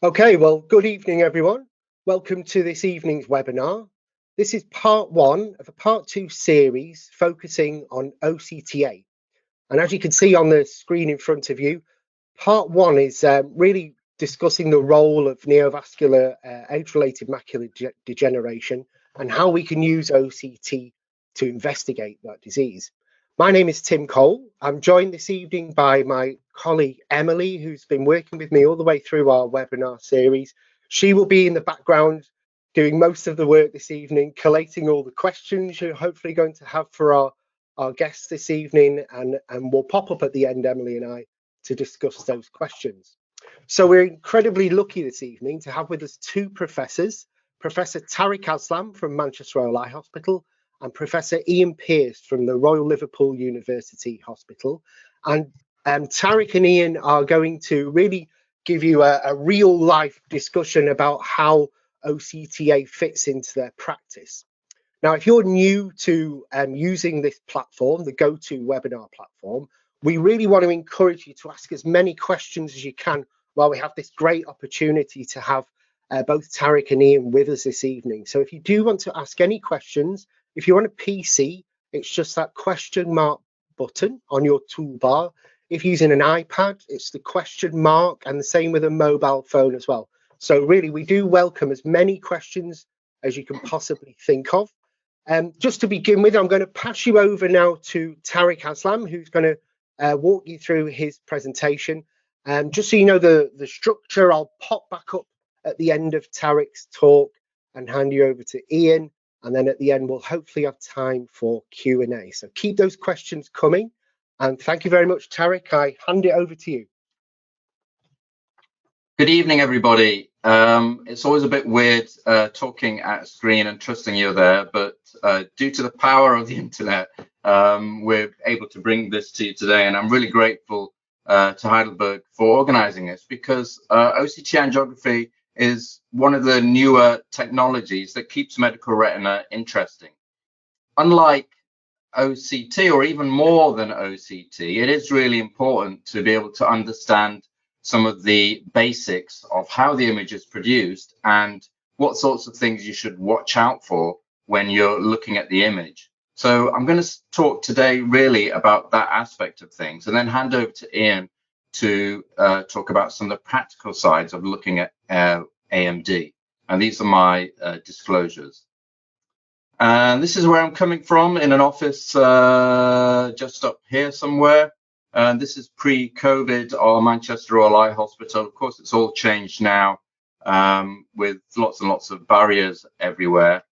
Okay, well, good evening, everyone. Welcome to this evening's webinar. This is part one of a part two series focusing on OCTA. And as you can see on the screen in front of you, part one is really discussing the role of neovascular age-related macular degeneration and how we can use OCT to investigate that disease. My name is Tim Cole. I'm joined this evening by my colleague Emily, who's been working with me all the way through our webinar series. She will be in the background doing most of the work this evening, collating all the questions you're hopefully going to have for our guests this evening, and we'll pop up at the end, Emily and I, to discuss those questions. So we're incredibly lucky this evening to have with us two professors, Professor Tariq Aslam from Manchester Royal Eye Hospital and Professor Ian Pearce from the Royal Liverpool University Hospital. And Tariq and Ian are going to really give you a real life discussion about how OCTA fits into their practice. Now, if you're new to using this platform, the go-to webinar platform, we really want to encourage you to ask as many questions as you can while we have this great opportunity to have both Tariq and Ian with us this evening. So if you do want to ask any questions, if you're on a PC, it's just that question mark button on your toolbar. If using an iPad, it's the question mark, and the same with a mobile phone as well. So really, we do welcome as many questions as you can possibly think of. Just to begin with, I'm going to pass you over now to Tariq Aslam, who's going to walk you through his presentation. Just so you know the structure, I'll pop back up at the end of Tariq's talk and hand you over to Ian. And then at the end, we'll hopefully have time for Q&A. So keep those questions coming. And thank you very much, Tariq. I hand it over to you. Good evening, everybody. It's always a bit weird talking at a screen and trusting you're there, but due to the power of the internet, we're able to bring this to you today. And I'm really grateful to Heidelberg for organizing this, because OCT angiography is one of the newer technologies that keeps medical retina interesting. Unlike OCT, or even more than OCT, it is really important to be able to understand some of the basics of how the image is produced and what sorts of things you should watch out for when you're looking at the image. So I'm going to talk today really about that aspect of things, and then hand over to Ian to talk about some of the practical sides of looking at AMD. And these are my disclosures. And this is where I'm coming from, in an office just up here somewhere. This is pre-COVID, our Manchester Royal Eye Hospital. Of course, it's all changed now with lots and lots of barriers everywhere.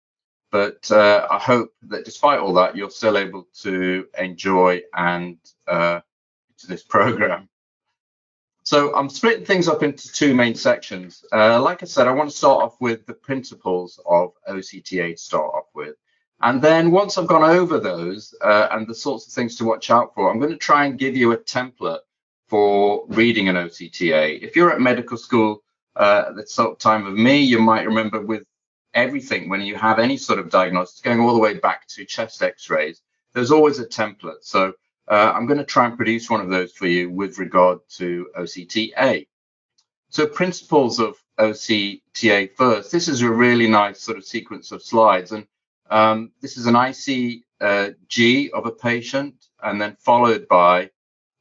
But I hope that despite all that, you're still able to enjoy and this program. So I'm splitting things up into two main sections. Like I said, I want to start off with the principles of OCTA to start off with. And then once I've gone over those and the sorts of things to watch out for, I'm going to try and give you a template for reading an OCTA. If you're at medical school at the sort of time of me, you might remember with everything, when you have any sort of diagnosis, going all the way back to chest x-rays, there's always a template. So I'm going to try and produce one of those for you with regard to OCTA. So principles of OCTA first. This is a really nice sort of sequence of slides. And this is an ICG of a patient, and then followed by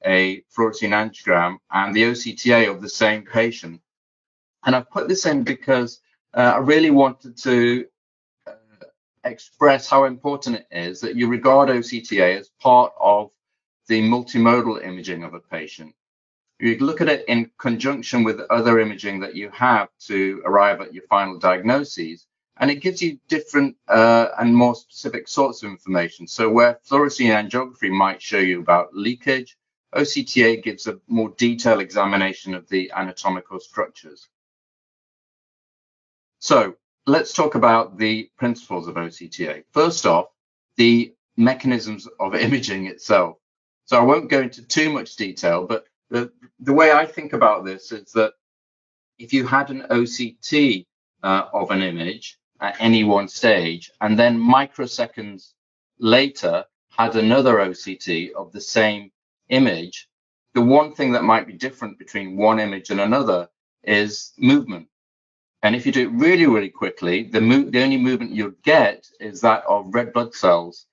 a fluorescein angiogram and the OCTA of the same patient. And I've put this in because I really wanted to express how important it is that you regard OCTA as part of the multimodal imaging of a patient. You look at it in conjunction with other imaging that you have to arrive at your final diagnoses, and it gives you different and more specific sorts of information. So where fluorescein angiography might show you about leakage, OCTA gives a more detailed examination of the anatomical structures. So let's talk about the principles of OCTA. First off, the mechanisms of imaging itself. So I won't go into too much detail, but the way I think about this is that if you had an OCT of an image at any one stage, and then microseconds later had another OCT of the same image, the one thing that might be different between one image and another is movement. And if you do it really, really quickly, the only movement you'll get is that of red blood cells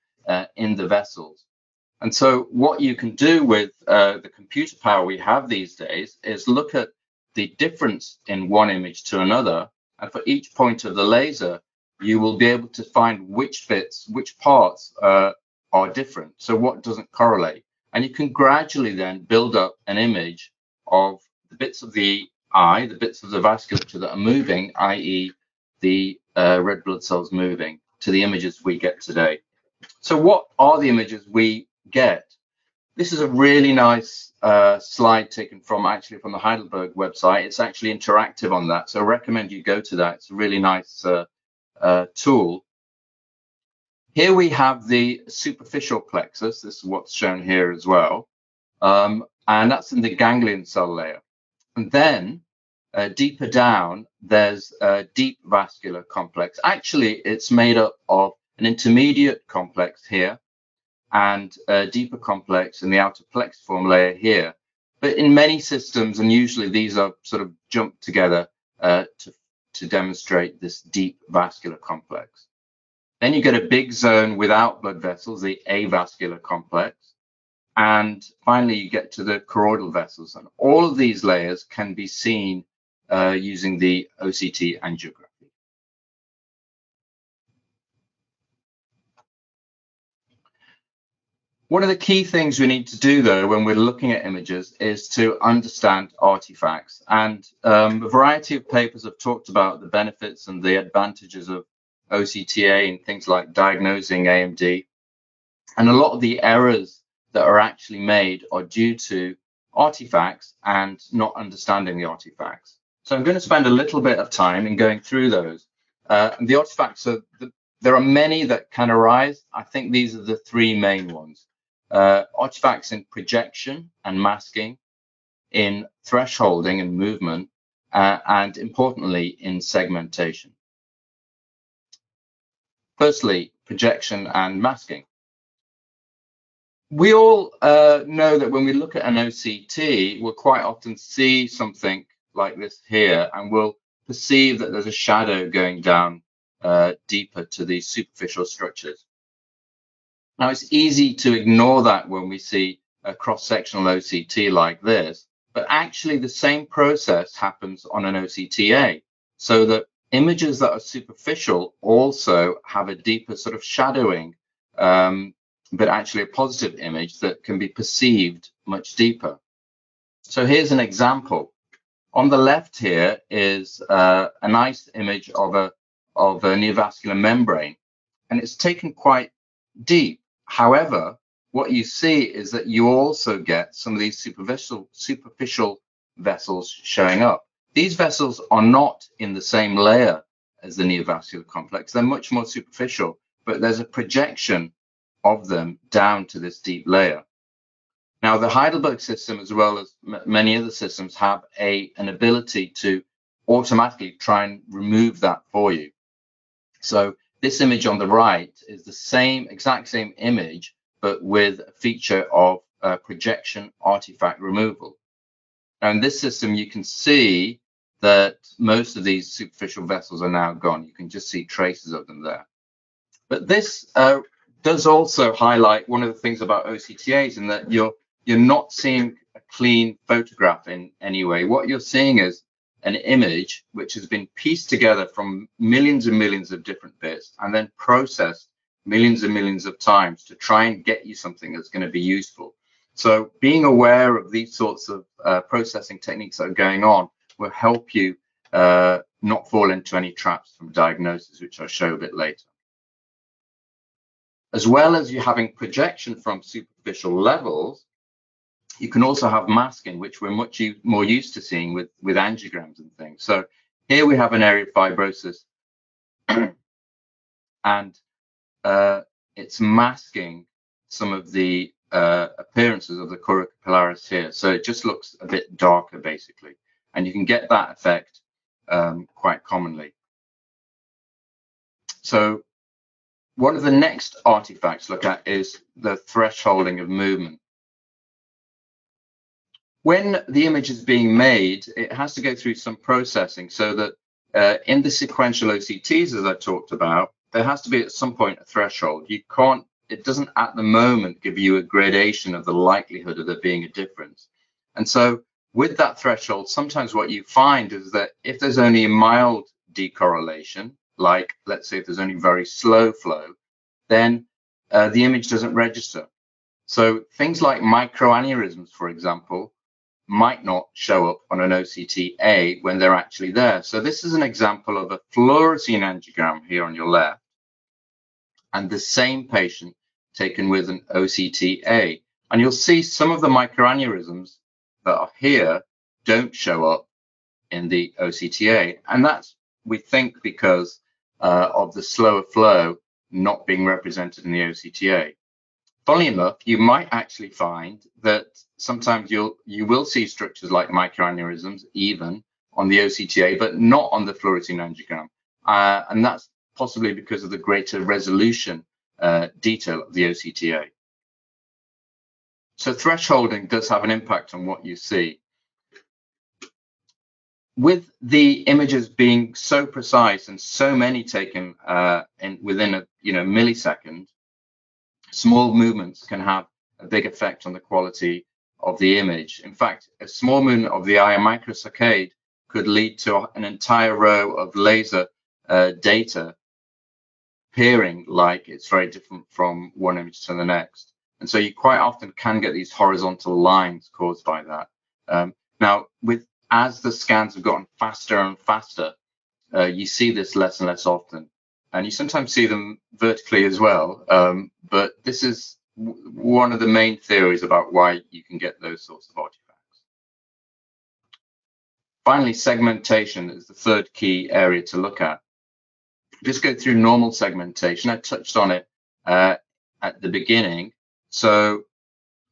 in the vessels. And so what you can do with the computer power we have these days is look at the difference in one image to another. And for each point of the laser, you will be able to find which bits, which parts are different. So what doesn't correlate. And you can gradually then build up an image of the bits of the eye, the bits of the vasculature that are moving, i.e. the red blood cells moving, to the images we get today. So what are the images we get? This is a really nice slide taken from the Heidelberg website. It's actually interactive on that, so I recommend you go to that. It's a really nice tool. Here we have the superficial plexus. This is what's shown here as well, and that's in the ganglion cell layer. And then deeper down, there's a deep vascular complex. Actually, it's made up of an intermediate complex here and a deeper complex in the outer plexiform layer here. But in many systems, and usually these are sort of jumped together to demonstrate this deep vascular complex. Then you get a big zone without blood vessels, the avascular complex. And finally, you get to the choroidal vessels. And all of these layers can be seen using the OCT angiography. One of the key things we need to do, though, when we're looking at images is to understand artifacts. And a variety of papers have talked about the benefits and the advantages of OCTA and things like diagnosing AMD. And a lot of the errors that are actually made are due to artifacts and not understanding the artifacts. So I'm going to spend a little bit of time in going through those. The artifacts, there are many that can arise. I think these are the three main ones. Artifacts in projection and masking, in thresholding and movement, and importantly, in segmentation. Firstly, projection and masking. We all know that when we look at an OCT, we'll quite often see something like this here, and we'll perceive that there's a shadow going down deeper to these superficial structures. Now, it's easy to ignore that when we see a cross-sectional OCT like this, but actually the same process happens on an OCTA, so that images that are superficial also have a deeper sort of shadowing, but actually a positive image that can be perceived much deeper. So here's an example. On the left here is a nice image of a neovascular membrane, and it's taken quite deep. However, what you see is that you also get some of these superficial vessels showing up. These vessels are not in the same layer as the neovascular complex. They're much more superficial, but there's a projection of them down to this deep layer. Now, the Heidelberg system, as well as many other systems, have an ability to automatically try and remove that for you. So this image on the right is the exact same image, but with a feature of projection artifact removal. Now, in this system, you can see that most of these superficial vessels are now gone. You can just see traces of them there. But this does also highlight one of the things about OCTAs, in that you're not seeing a clean photograph in any way. What you're seeing is an image which has been pieced together from millions and millions of different bits and then processed millions and millions of times to try and get you something that's going to be useful. So being aware of these sorts of processing techniques that are going on will help you not fall into any traps from diagnosis, which I'll show a bit later. As well as you having projection from superficial levels, you can also have masking, which we're much more used to seeing with angiograms and things. So here we have an area of fibrosis, and it's masking some of the appearances of the choroid capillaris here. So it just looks a bit darker, basically. And you can get that effect quite commonly. So one of the next artifacts to look at is the thresholding of movement. When the image is being made, it has to go through some processing so that in the sequential OCTs, as I talked about, there has to be at some point a threshold. It doesn't at the moment give you a gradation of the likelihood of there being a difference. And so with that threshold, sometimes what you find is that if there's only a mild decorrelation, like let's say if there's only very slow flow, then the image doesn't register. So things like microaneurysms, for example, might not show up on an OCTA when they're actually there. So this is an example of a fluorescein angiogram here on your left, and the same patient taken with an OCTA. And you'll see some of the microaneurysms that are here don't show up in the OCTA. And that's, we think, because of the slower flow not being represented in the OCTA. Funnily enough, you might actually find that sometimes you will see structures like microaneurysms even on the OCTA, but not on the fluorescein angiogram. And that's possibly because of the greater resolution detail of the OCTA. So thresholding does have an impact on what you see. With the images being so precise and so many taken within a millisecond, small movements can have a big effect on the quality of the image. In fact, a small movement of the eye microsaccade could lead to an entire row of laser data appearing like it's very different from one image to the next. And so you quite often can get these horizontal lines caused by that. Now, as the scans have gotten faster and faster, you see this less and less often. And you sometimes see them vertically as well. But this is one of the main theories about why you can get those sorts of artifacts. Finally, segmentation is the third key area to look at. Just go through normal segmentation. I touched on it at the beginning. So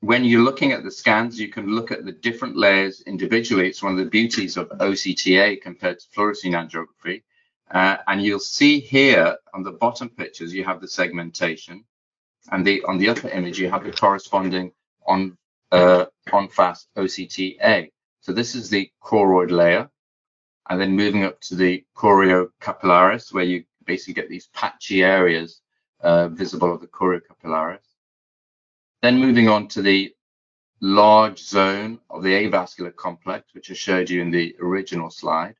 when you're looking at the scans, you can look at the different layers individually. It's one of the beauties of OCTA compared to fluorescein angiography. And you'll see here on the bottom pictures, you have the segmentation. And on the upper image, you have the corresponding on-fast OCTA. So this is the choroid layer. And then moving up to the choriocapillaris, where you basically get these patchy areas visible of the choriocapillaris. Then moving on to the large zone of the avascular complex, which I showed you in the original slide.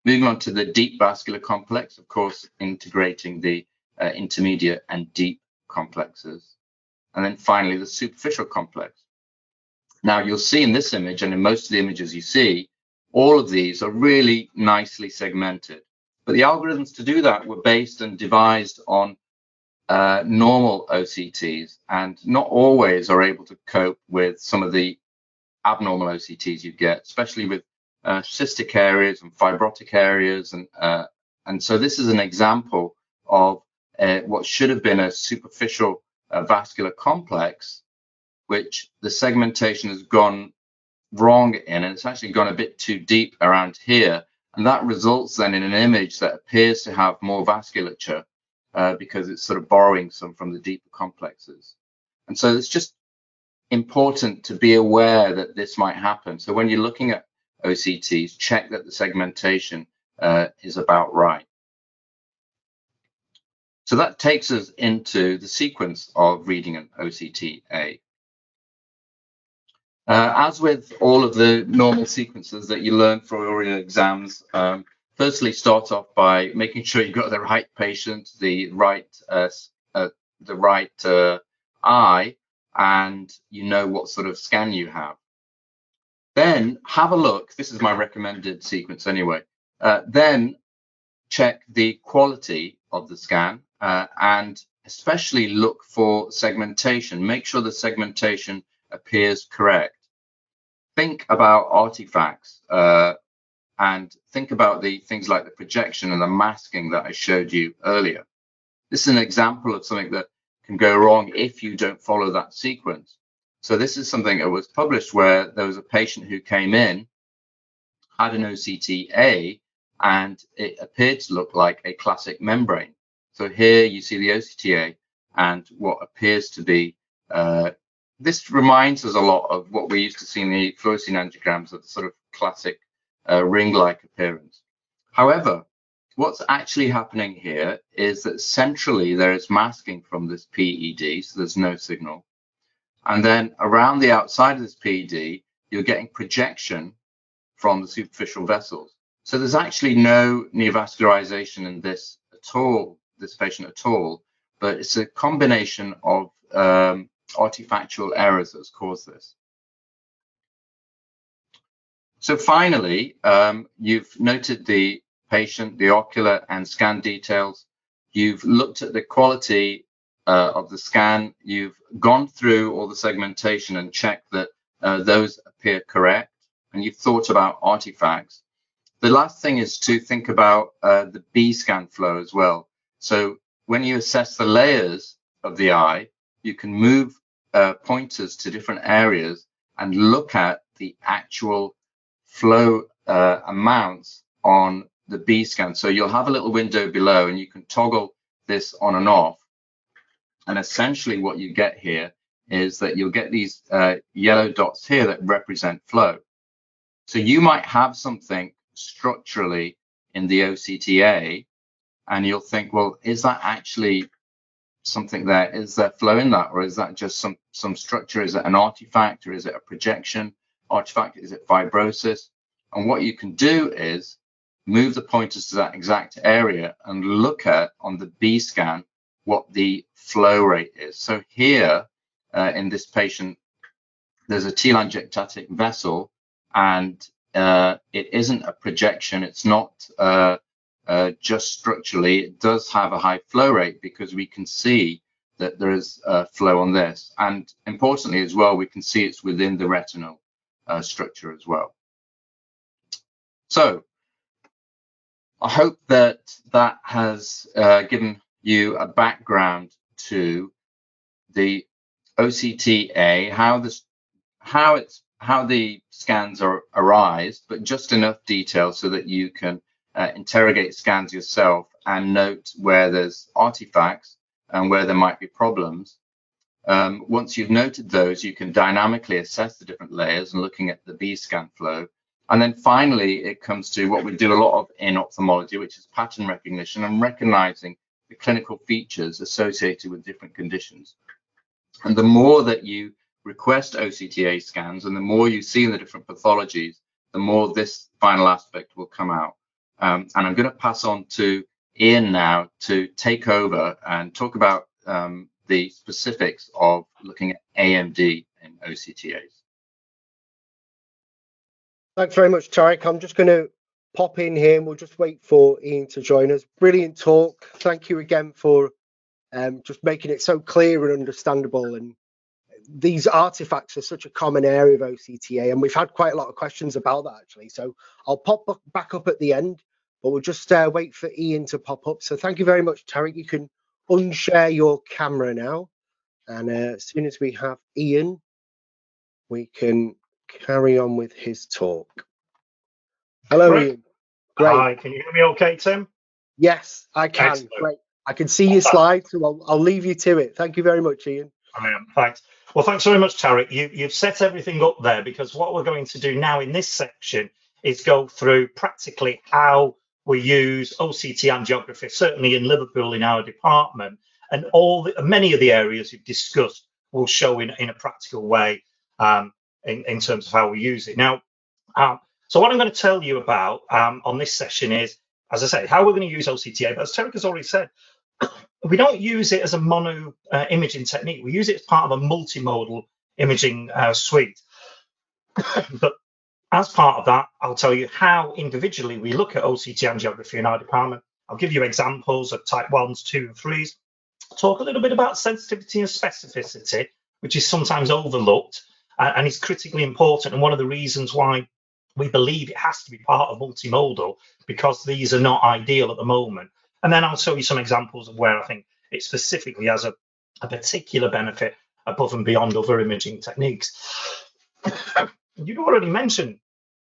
Moving on to the deep vascular complex, of course, integrating the intermediate and deep complexes. And then finally, the superficial complex. Now, you'll see in this image, and in most of the images you see, all of these are really nicely segmented. But the algorithms to do that were based and devised on normal OCTs, and not always are able to cope with some of the abnormal OCTs you get, especially with cystic areas and fibrotic areas. And so this is an example of what should have been a superficial vascular complex, which the segmentation has gone wrong in, and it's actually gone a bit too deep around here. And that results then in an image that appears to have more vasculature because it's sort of borrowing some from the deeper complexes. And so it's just important to be aware that this might happen. So when you're looking at OCTs, check that the segmentation is about right. So that takes us into the sequence of reading an OCTA. As with all of the normal sequences that you learn for your exams, firstly start off by making sure you've got the right patient, the right eye, and you know what sort of scan you have. Then have a look. This is my recommended sequence anyway. Then check the quality of the scan and especially look for segmentation. Make sure the segmentation appears correct. Think about artifacts and think about the things like the projection and the masking that I showed you earlier. This is an example of something that can go wrong if you don't follow that sequence. So this is something that was published where there was a patient who came in, had an OCTA, and it appeared to look like a classic membrane. So here you see the OCTA and what appears to be this reminds us a lot of what we used to see in the fluorescein angiograms of the sort of classic ring-like appearance. However, what's actually happening here is that centrally there is masking from this PED, so there's no signal. And then around the outside of this PED, you're getting projection from the superficial vessels. So there's actually no neovascularization in this at all, this patient at all, but it's a combination of artifactual errors that's caused this. So finally, you've noted the patient, the ocular and scan details. You've looked at the quality of the scan. You've gone through all the segmentation and checked that those appear correct, and you've thought about artifacts. The last thing is to think about the B scan flow as well. So when you assess the layers of the eye, you can move pointers to different areas and look at the actual flow amounts on the B scan. So you'll have a little window below and you can toggle this on and off. And essentially what you get here is that you'll get these yellow dots here that represent flow. So you might have something structurally in the OCTA and you'll think, well, is that actually something there? Is there flow in that? Or is that just some structure? Is it an artifact or is it a projection artifact? Is it fibrosis? And what you can do is move the pointers to that exact area and look at on the B scan what the flow rate is. So here in this patient, there's a telangiectatic vessel and it isn't a projection. It's not just structurally. It does have a high flow rate because we can see that there is flow on this. And importantly as well, we can see it's within the retinal structure as well. So I hope that that has given you a background to the OCTA, how the scans arise, but just enough detail so that you can interrogate scans yourself and note where there's artifacts and where there might be problems. Once you've noted those, you can dynamically assess the different layers and looking at the B scan flow. And then finally, it comes to what we do a lot of in ophthalmology, which is pattern recognition and recognizing the clinical features associated with different conditions. And the more that you request OCTA scans and the more you see in the different pathologies, the more this final aspect will come out. And I'm going to pass on to Ian now to take over and talk about the specifics of looking at AMD in OCTAs. Thanks very much, Tariq. I'm just going to pop in here and we'll just wait for Ian to join us. Brilliant talk. Thank you again for just making it so clear and understandable. And these artifacts are such a common area of OCTA, and we've had quite a lot of questions about that actually. So I'll pop back up at the end, but we'll just wait for Ian to pop up. So thank you very much, Tariq. You can unshare your camera now. And as soon as we have Ian, we can carry on with his talk. Hello, Great. Ian. Great. Hi, can you hear me okay, Tim? Yes, I can. Excellent. Great. I can see your slides, so I'll leave you to it. Thank you very much, Ian. Thanks. Well, thanks very much, Tariq. You've set everything up there, because what we're going to do now in this section is go through practically how we use OCT angiography, certainly in Liverpool in our department, and many of the areas you've discussed will show in a practical way in terms of how we use it. Now, so what I'm going to tell you about on this session is, as I say, how we're going to use OCTA. But as Tariq has already said, we don't use it as a mono imaging technique. We use it as part of a multimodal imaging suite. But as part of that, I'll tell you how individually we look at OCT angiography in our department. I'll give you examples of type 1s, 2 and 3s. Talk a little bit about sensitivity and specificity, which is sometimes overlooked and is critically important, and one of the reasons why we believe it has to be part of multimodal, because these are not ideal at the moment. And then I'll show you some examples of where I think it specifically has a particular benefit above and beyond other imaging techniques. You've already mentioned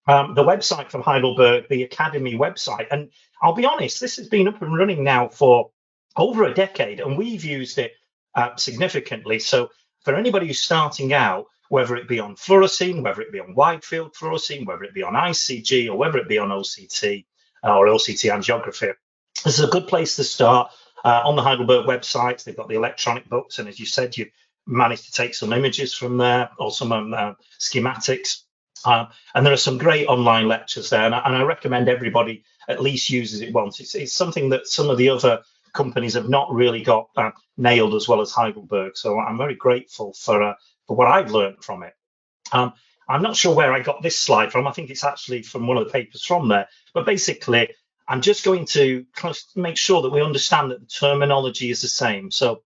the website from Heidelberg, the Academy website. And I'll be honest, this has been up and running now for over a decade, and we've used it significantly. So for anybody who's starting out, whether it be on fluorescein, whether it be on wide field fluorescein, whether it be on ICG, or whether it be on OCT or OCT angiography, this is a good place to start. On the Heidelberg website, they've got the electronic books, and as you said, you've managed to take some images from there, or some schematics. And there are some great online lectures there, and I recommend everybody at least uses it once. It's something that some of the other companies have not really got nailed as well as Heidelberg, so I'm very grateful for what I've learned from it. I'm not sure where I got this slide from. I think it's actually from one of the papers from there, but basically I'm just going to make sure that we understand that the terminology is the same. So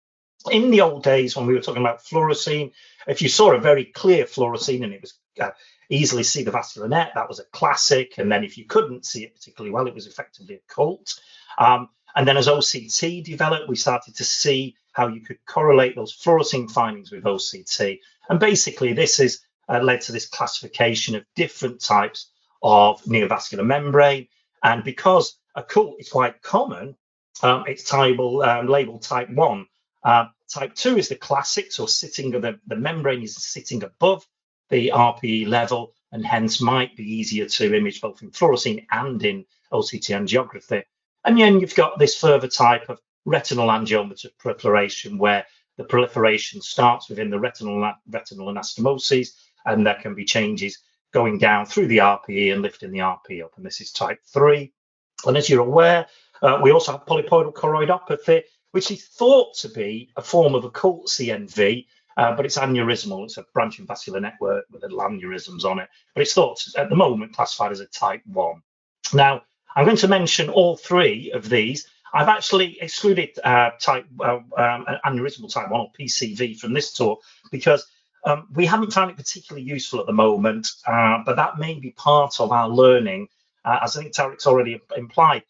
in the old days when we were talking about fluorescein, if you saw a very clear fluorescein and it was easily see the vascular net, that was a classic. And then if you couldn't see it particularly well, it was effectively occult. And then as OCT developed, we started to see how you could correlate those fluorescein findings with OCT. And basically this is led to this classification of different types of neovascular membrane. And because occult is quite common, it's labeled type 1. Type 2 is the classic, so sitting the membrane is sitting above the RPE level, and hence might be easier to image both in fluorescein and in OCT angiography. And then you've got this further type of retinal angiomatous proliferation, where the proliferation starts within the retinal anastomoses, and there can be changes going down through the RPE and lifting the RPE up, and this is type 3. And as you're aware, we also have polypoidal choroidopathy, which is thought to be a form of occult CNV, but it's aneurysmal. It's a branching vascular network with little aneurysms on it, but it's thought at the moment classified as a type 1. Now, I'm going to mention all three of these. I've actually excluded aneurysmal type 1 or PCV from this talk because we haven't found it particularly useful at the moment, but that may be part of our learning. As I think Tariq's already implied,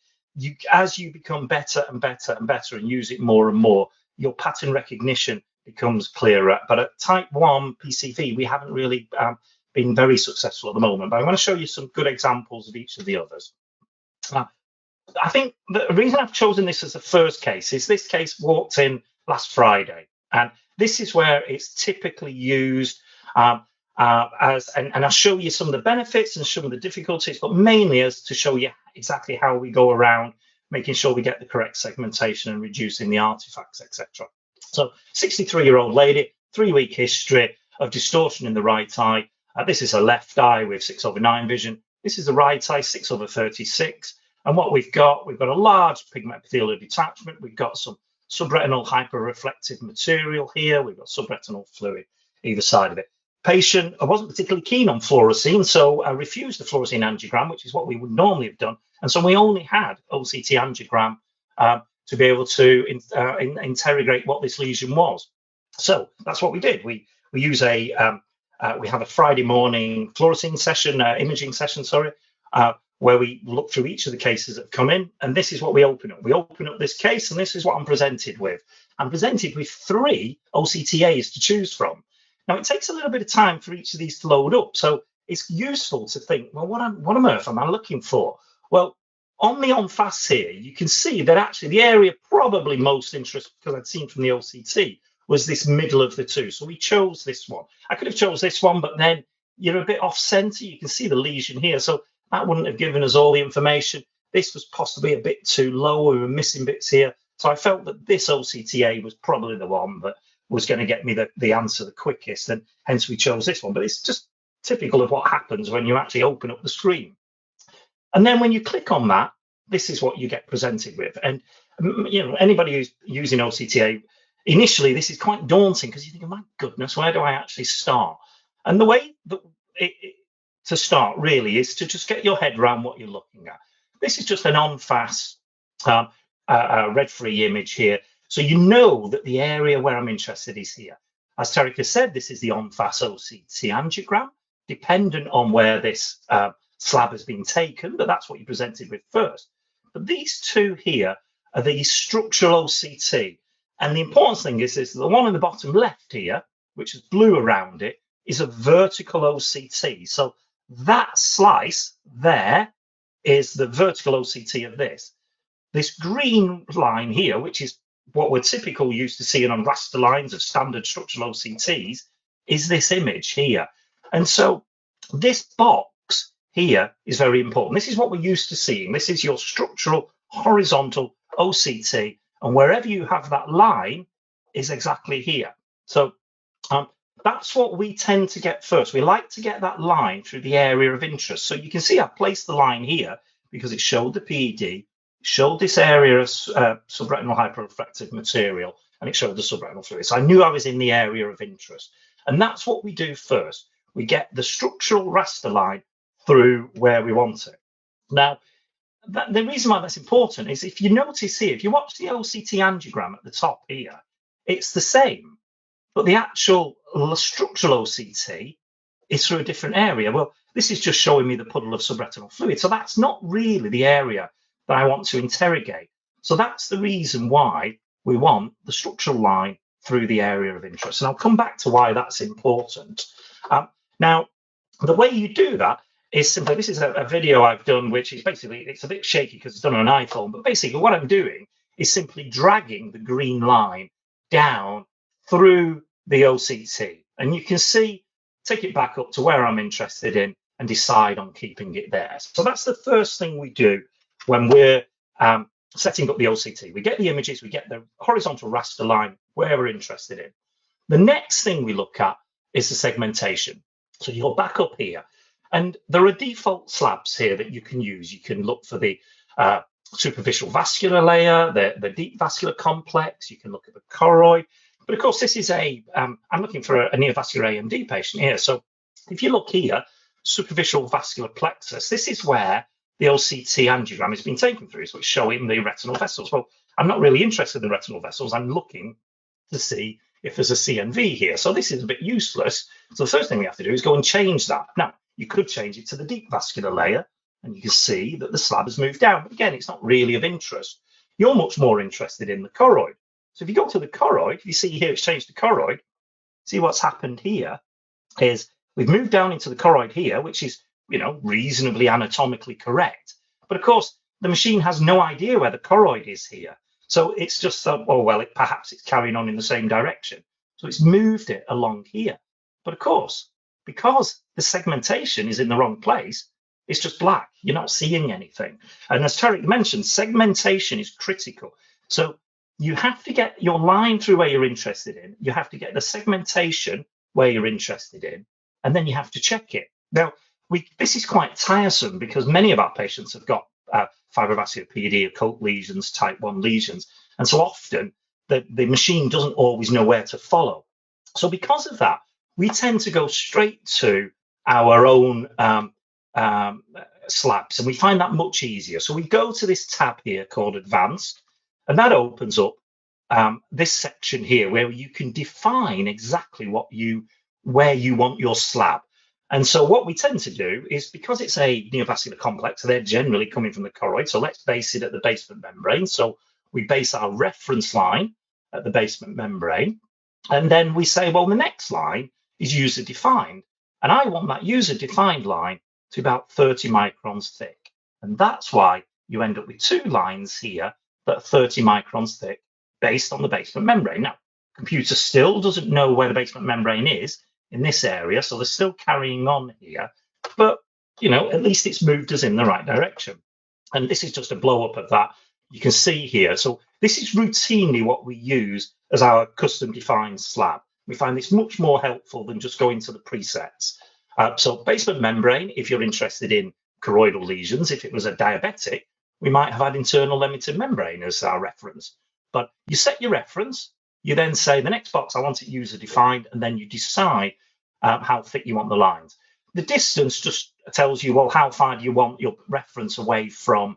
as you become better and better and better and use it more and more, your pattern recognition becomes clearer. But at type 1 PCV, we haven't really been very successful at the moment. But I'm going to show you some good examples of each of the others. I think the reason I've chosen this as the first case is this case walked in last Friday. And this is where it's typically used and I'll show you some of the benefits and some of the difficulties, but mainly as to show you exactly how we go around making sure we get the correct segmentation and reducing the artifacts, etc. So 63-year-old lady, 3-week history of distortion in the right eye. This is a left eye with 6/9 vision. This is the right eye, 6/36. And what we've got a large pigment epithelial detachment. We've got some subretinal hyperreflective material here. We've got subretinal fluid either side of it. Patient, I wasn't particularly keen on fluorescein, so I refused the fluorescein angiogram, which is what we would normally have done. And so we only had OCT angiogram to be able to interrogate what this lesion was. So that's what we did. We use we have a Friday morning fluorescein session, imaging session, sorry, where we look through each of the cases that have come in, and this is what we open up. We open up this case, and this is what I'm presented with. I'm presented with 3 OCTAs to choose from. Now, it takes a little bit of time for each of these to load up, so it's useful to think, well, what on earth am I looking for? Well, on the on-fast here, you can see that actually the area probably most interesting, because I'd seen from the OCT, was this middle of the two. So we chose this one. I could have chose this one, but then you're a bit off-center. You can see the lesion here, so that wouldn't have given us all the information. This was possibly a bit too low. We were missing bits here. So I felt that this OCTA was probably the one that was going to get me the answer the quickest, and hence we chose this one. But it's just typical of what happens when you actually open up the screen. And then when you click on that, this is what you get presented with. And you know, anybody who's using OCTA, initially this is quite daunting because you think, oh my goodness, where do I actually start? And the way that to start really is to just get your head around what you're looking at. This is just an on-fast red-free image here. So you know that the area where I'm interested is here. As Tariq has said, this is the on-fast OCT angiogram, dependent on where this slab has been taken, but that's what you're presented with first. But these two here are the structural OCT. And the important thing is the one in the bottom left here, which is blue around it, is a vertical OCT. So that slice there is the vertical OCT of this. This green line here, which is what we're typically used to seeing on raster lines of standard structural OCTs is this image here. And so this box here is very important. This is what we're used to seeing. This is your structural horizontal OCT, and wherever you have that line is exactly here. So that's what we tend to get first. We like to get that line through the area of interest. So you can see I've placed the line here because it showed the PED, showed this area of subretinal hyperrefractive material, and it showed the subretinal fluid. So I knew I was in the area of interest. And that's what we do first. We get the structural raster line through where we want it. Now, the reason why that's important is if you notice here, if you watch the OCT angiogram at the top here, it's the same, but the actual structural OCT is through a different area. Well, this is just showing me the puddle of subretinal fluid. So that's not really the area that I want to interrogate. So that's the reason why we want the structural line through the area of interest. And I'll come back to why that's important. Now, the way you do that is simply, this is a video I've done, which is basically, it's a bit shaky because it's done on an iPhone, but basically what I'm doing is simply dragging the green line down through the OCT. And you can see, take it back up to where I'm interested in and decide on keeping it there. So that's the first thing we do when we're setting up the OCT. We get the images, we get the horizontal raster line where we're interested in. The next thing we look at is the segmentation. So you go back up here, and there are default slabs here that you can use. You can look for the superficial vascular layer, the deep vascular complex. You can look at the choroid. But of course, this is I'm looking for a neovascular AMD patient here. So if you look here, superficial vascular plexus, this is where the OCT angiogram has been taken through. So it's showing the retinal vessels. Well, I'm not really interested in the retinal vessels. I'm looking to see if there's a CNV here. So this is a bit useless. So the first thing we have to do is go and change that. Now, you could change it to the deep vascular layer, and you can see that the slab has moved down. But again, it's not really of interest. You're much more interested in the choroid. So if you go to the choroid, you see here it's changed to choroid. See what's happened here is we've moved down into the choroid here, which is, you know, reasonably anatomically correct. But of course, the machine has no idea where the choroid is here. So it's just, oh, well, perhaps it's carrying on in the same direction. So it's moved it along here. But of course, because the segmentation is in the wrong place, it's just black. You're not seeing anything. And as Tariq mentioned, segmentation is critical. So you have to get your line through where you're interested in. You have to get the segmentation where you're interested in, and then you have to check it. Now, this is quite tiresome because many of our patients have got fibrovascular PED, occult lesions, type 1 lesions. And so often the machine doesn't always know where to follow. So because of that, we tend to go straight to our own slabs, and we find that much easier. So we go to this tab here called Advanced, and that opens up this section here where you can define exactly where you want your slab. And so what we tend to do is, because it's a neovascular complex, they're generally coming from the choroid. So let's base it at the basement membrane. So we base our reference line at the basement membrane. And then we say, well, the next line is user defined. And I want that user defined line to about 30 microns thick. And that's why you end up with two lines here that are 30 microns thick based on the basement membrane. Now, computer still doesn't know where the basement membrane is in this area, so they're still carrying on here, but you know, at least it's moved us in the right direction. And this is just a blow up of that. You can see here. So this is routinely what we use as our custom defined slab. We find this much more helpful than just going to the presets. So basement membrane, if you're interested in choroidal lesions, if it was a diabetic, we might have had internal limited membrane as our reference. But you set your reference, you then say the next box, I want it user defined, and then you decide how thick you want the lines. The distance just tells you, well, how far do you want your reference away from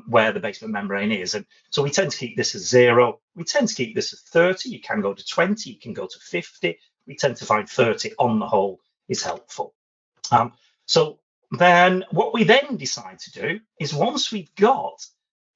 where the basement membrane is. And so we tend to keep this as 0. We tend to keep this at 30. You can go to 20, you can go to 50. We tend to find 30 on the whole is helpful. So then what we then decide to do is, once we've got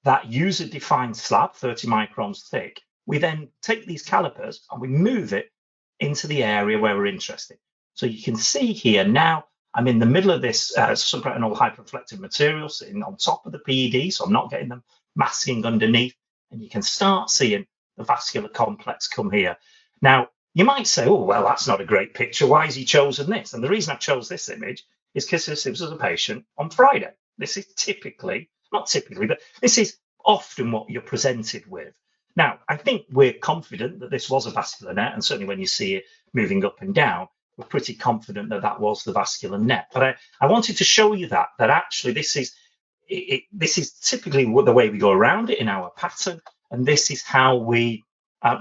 that user defined slab, 30 microns thick, we then take these calipers and we move it into the area where we're interested. So you can see here now, I'm in the middle of this subretinal hyperreflective material sitting on top of the PED, so I'm not getting them masking underneath. And you can start seeing the vascular complex come here. Now, you might say, oh, well, that's not a great picture. Why has he chosen this? And the reason I chose this image is because this was a patient on Friday. This is typically, not typically, but this is often what you're presented with. Now, I think we're confident that this was a vascular net, and certainly when you see it moving up and down, we're pretty confident that that was the vascular net. But I wanted to show you that actually this is typically the way we go around it in our pattern, and this is how we,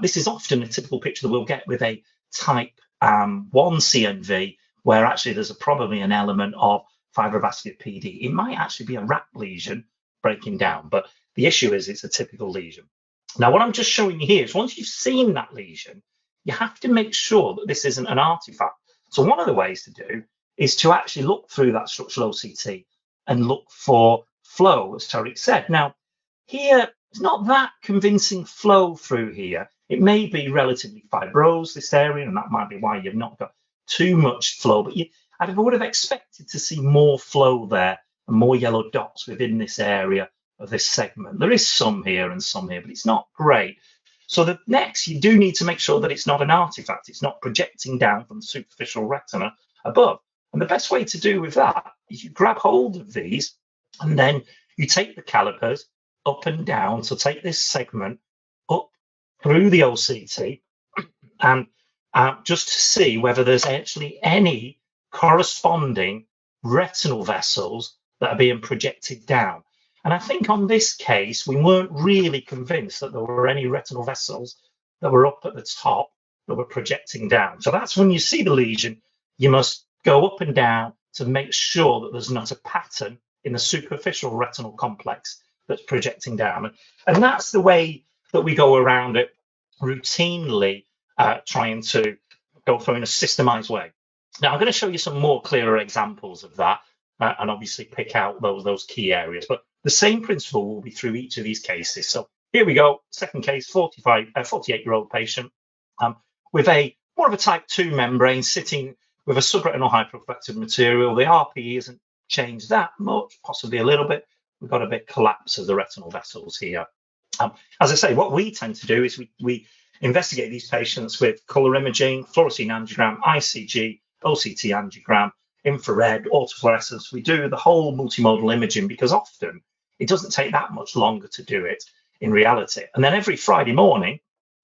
this is often a typical picture that we'll get with a type 1 CNV, where actually there's probably an element of fibrovascular PD. It might actually be a RAP lesion breaking down, but the issue is it's a typical lesion. Now, what I'm just showing you here is once you've seen that lesion, you have to make sure that this isn't an artifact. So one of the ways to do is to actually look through that structural OCT and look for flow, as Tariq said. Now, here, it's not that convincing flow through here. It may be relatively fibrosed, this area, and that might be why you've not got too much flow, but I would have expected to see more flow there and more yellow dots within this area of this segment. There is some here and some here, but it's not great. So the next, you do need to make sure that it's not an artifact. It's not projecting down from the superficial retina above. And the best way to do with that is you grab hold of these and then you take the calipers up and down. So take this segment up through the OCT and just to see whether there's actually any corresponding retinal vessels that are being projected down. And I think on this case, we weren't really convinced that there were any retinal vessels that were up at the top that were projecting down. So that's when you see the lesion, you must go up and down to make sure that there's not a pattern in the superficial retinal complex that's projecting down. And that's the way that we go around it routinely, trying to go through in a systemized way. Now, I'm going to show you some more clearer examples of that and obviously pick out those key areas. But the same principle will be through each of these cases. So here we go. Second case, 48-year-old patient with more of a type 2 membrane sitting with a subretinal hyperreflective material. The RPE hasn't changed that much, possibly a little bit. We've got a bit collapse of the retinal vessels here. As I say, what we tend to do is we investigate these patients with color imaging, fluorescein angiogram, ICG, OCT angiogram, infrared, autofluorescence. We do the whole multimodal imaging because often it doesn't take that much longer to do it in reality. And then every Friday morning,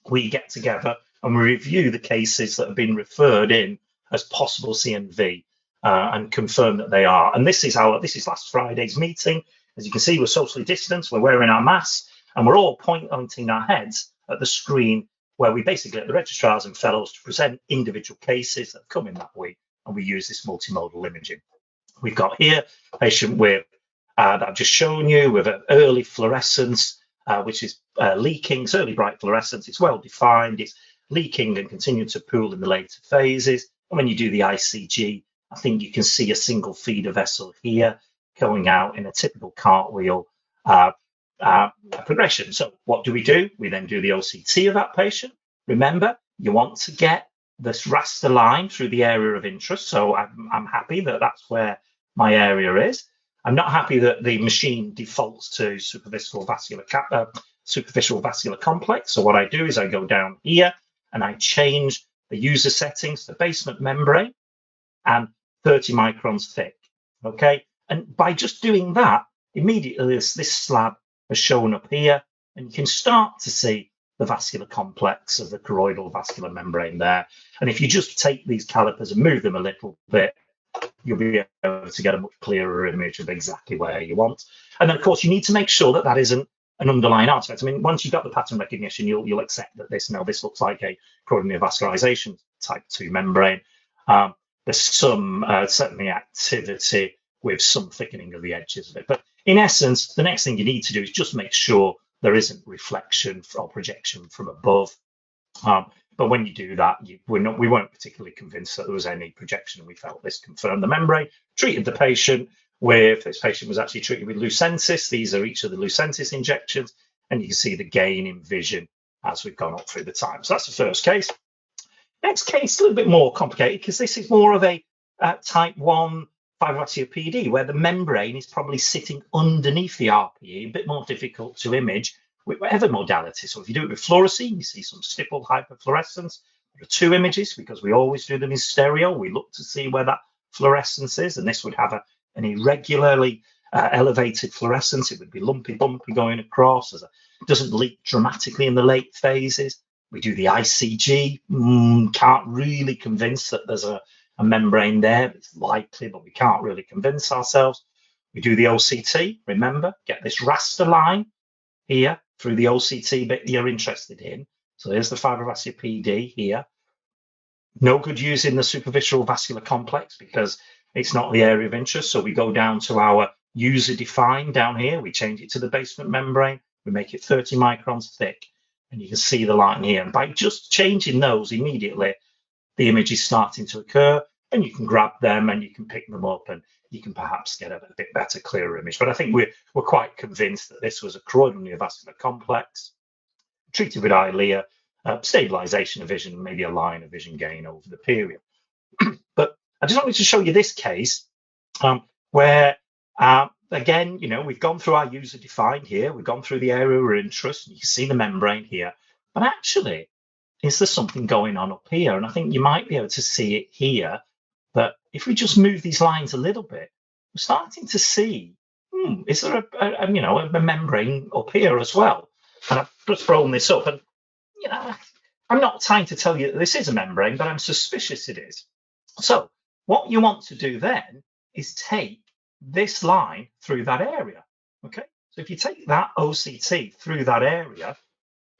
we get together and we review the cases that have been referred in as possible CNV and confirm that they are. And this is last Friday's meeting. As you can see, we're socially distanced, we're wearing our masks, and we're all pointing our heads at the screen where we basically get the registrars and fellows to present individual cases that come in that week, and we use this multimodal imaging. We've got here a patient with that I've just shown you with an early fluorescence, which is leaking. It's early bright fluorescence. It's well defined. It's leaking and continuing to pool in the later phases. And when you do the ICG, I think you can see a single feeder vessel here going out in a typical cartwheel progression. So what do? We then do the OCT of that patient. Remember, you want to get this raster line through the area of interest. So I'm happy that that's where my area is. I'm not happy that the machine defaults to superficial vascular complex. So what I do is I go down here and I change the user settings to basement membrane and 30 microns thick. Okay. And by just doing that, immediately this slab has shown up here, and you can start to see the vascular complex of the choroidal vascular membrane there. And if you just take these calipers and move them a little bit, you'll be able to get a much clearer image of exactly where you want. And then, of course, you need to make sure that that isn't an underlying artifact. I mean, once you've got the pattern recognition, you'll accept that this looks like a choroidal neovascularization type 2 membrane. There's some certainly activity with some thickening of the edges of it. But in essence, the next thing you need to do is just make sure there isn't reflection or projection from above. But when you do that, we weren't particularly convinced that there was any projection. We felt this confirmed the membrane. Treated the patient this patient was actually treated with Lucentis. These are each of the Lucentis injections, and you can see the gain in vision as we've gone up through the time. So that's the first case. Next case, a little bit more complicated because this is more of a type 1 fibrovascular PD, where the membrane is probably sitting underneath the RPE, a bit more difficult to image with whatever modality. So if you do it with fluorescein, you see some stippled hyperfluorescence. There are two images because we always do them in stereo. We look to see where that fluorescence is, and this would have an irregularly elevated fluorescence. It would be lumpy, bumpy going across. It doesn't leak dramatically in the late phases. We do the ICG, can't really convince that there's a membrane there. It's likely, but we can't really convince ourselves. We do the OCT, remember, get this raster line here through the OCT bit you're interested in. So there's the fibrovascular PD here. No good using the superficial vascular complex because it's not the area of interest. So we go down to our user defined down here. We change it to the basement membrane. We make it 30 microns thick. And you can see the line here. And by just changing those immediately, the image is starting to occur. And you can grab them and you can pick them up and you can perhaps get a bit better, clearer image. But I think we're quite convinced that this was a choroidal neovascular complex treated with Eylea, stabilization of vision, maybe a line of vision gain over the period. But I just wanted to show you this case where, again, you know, we've gone through our user defined here. We've gone through the area of interest. And you can see the membrane here. But actually, is there something going on up here? And I think you might be able to see it here. But if we just move these lines a little bit, we're starting to see, is there a membrane up here as well? And I've just thrown this up. And, you know, I'm not trying to tell you that this is a membrane, but I'm suspicious it is. So what you want to do then is take this line through that area. Okay, so if you take that OCT through that area,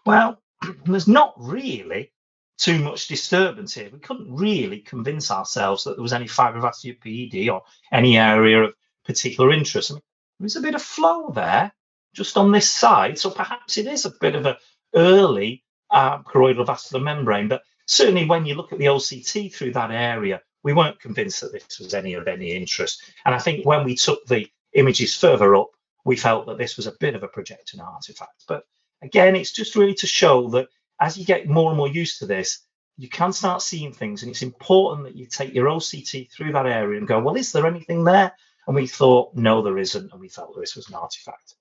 well, there's not really too much disturbance here. We couldn't really convince ourselves that there was any fibrovascular PED or any area of particular interest. I mean, there's a bit of flow there just on this side, so perhaps it is a bit of an early choroidal vascular membrane, but certainly when you look at the OCT through that area, we weren't convinced that this was any of any interest. And I think when we took the images further up, we felt that this was a bit of a projecting artifact. But again, it's just really to show that as you get more and more used to this, you can start seeing things, and it's important that you take your OCT through that area and go, well, is there anything there? And we thought, no, there isn't, and we felt that this was an artifact.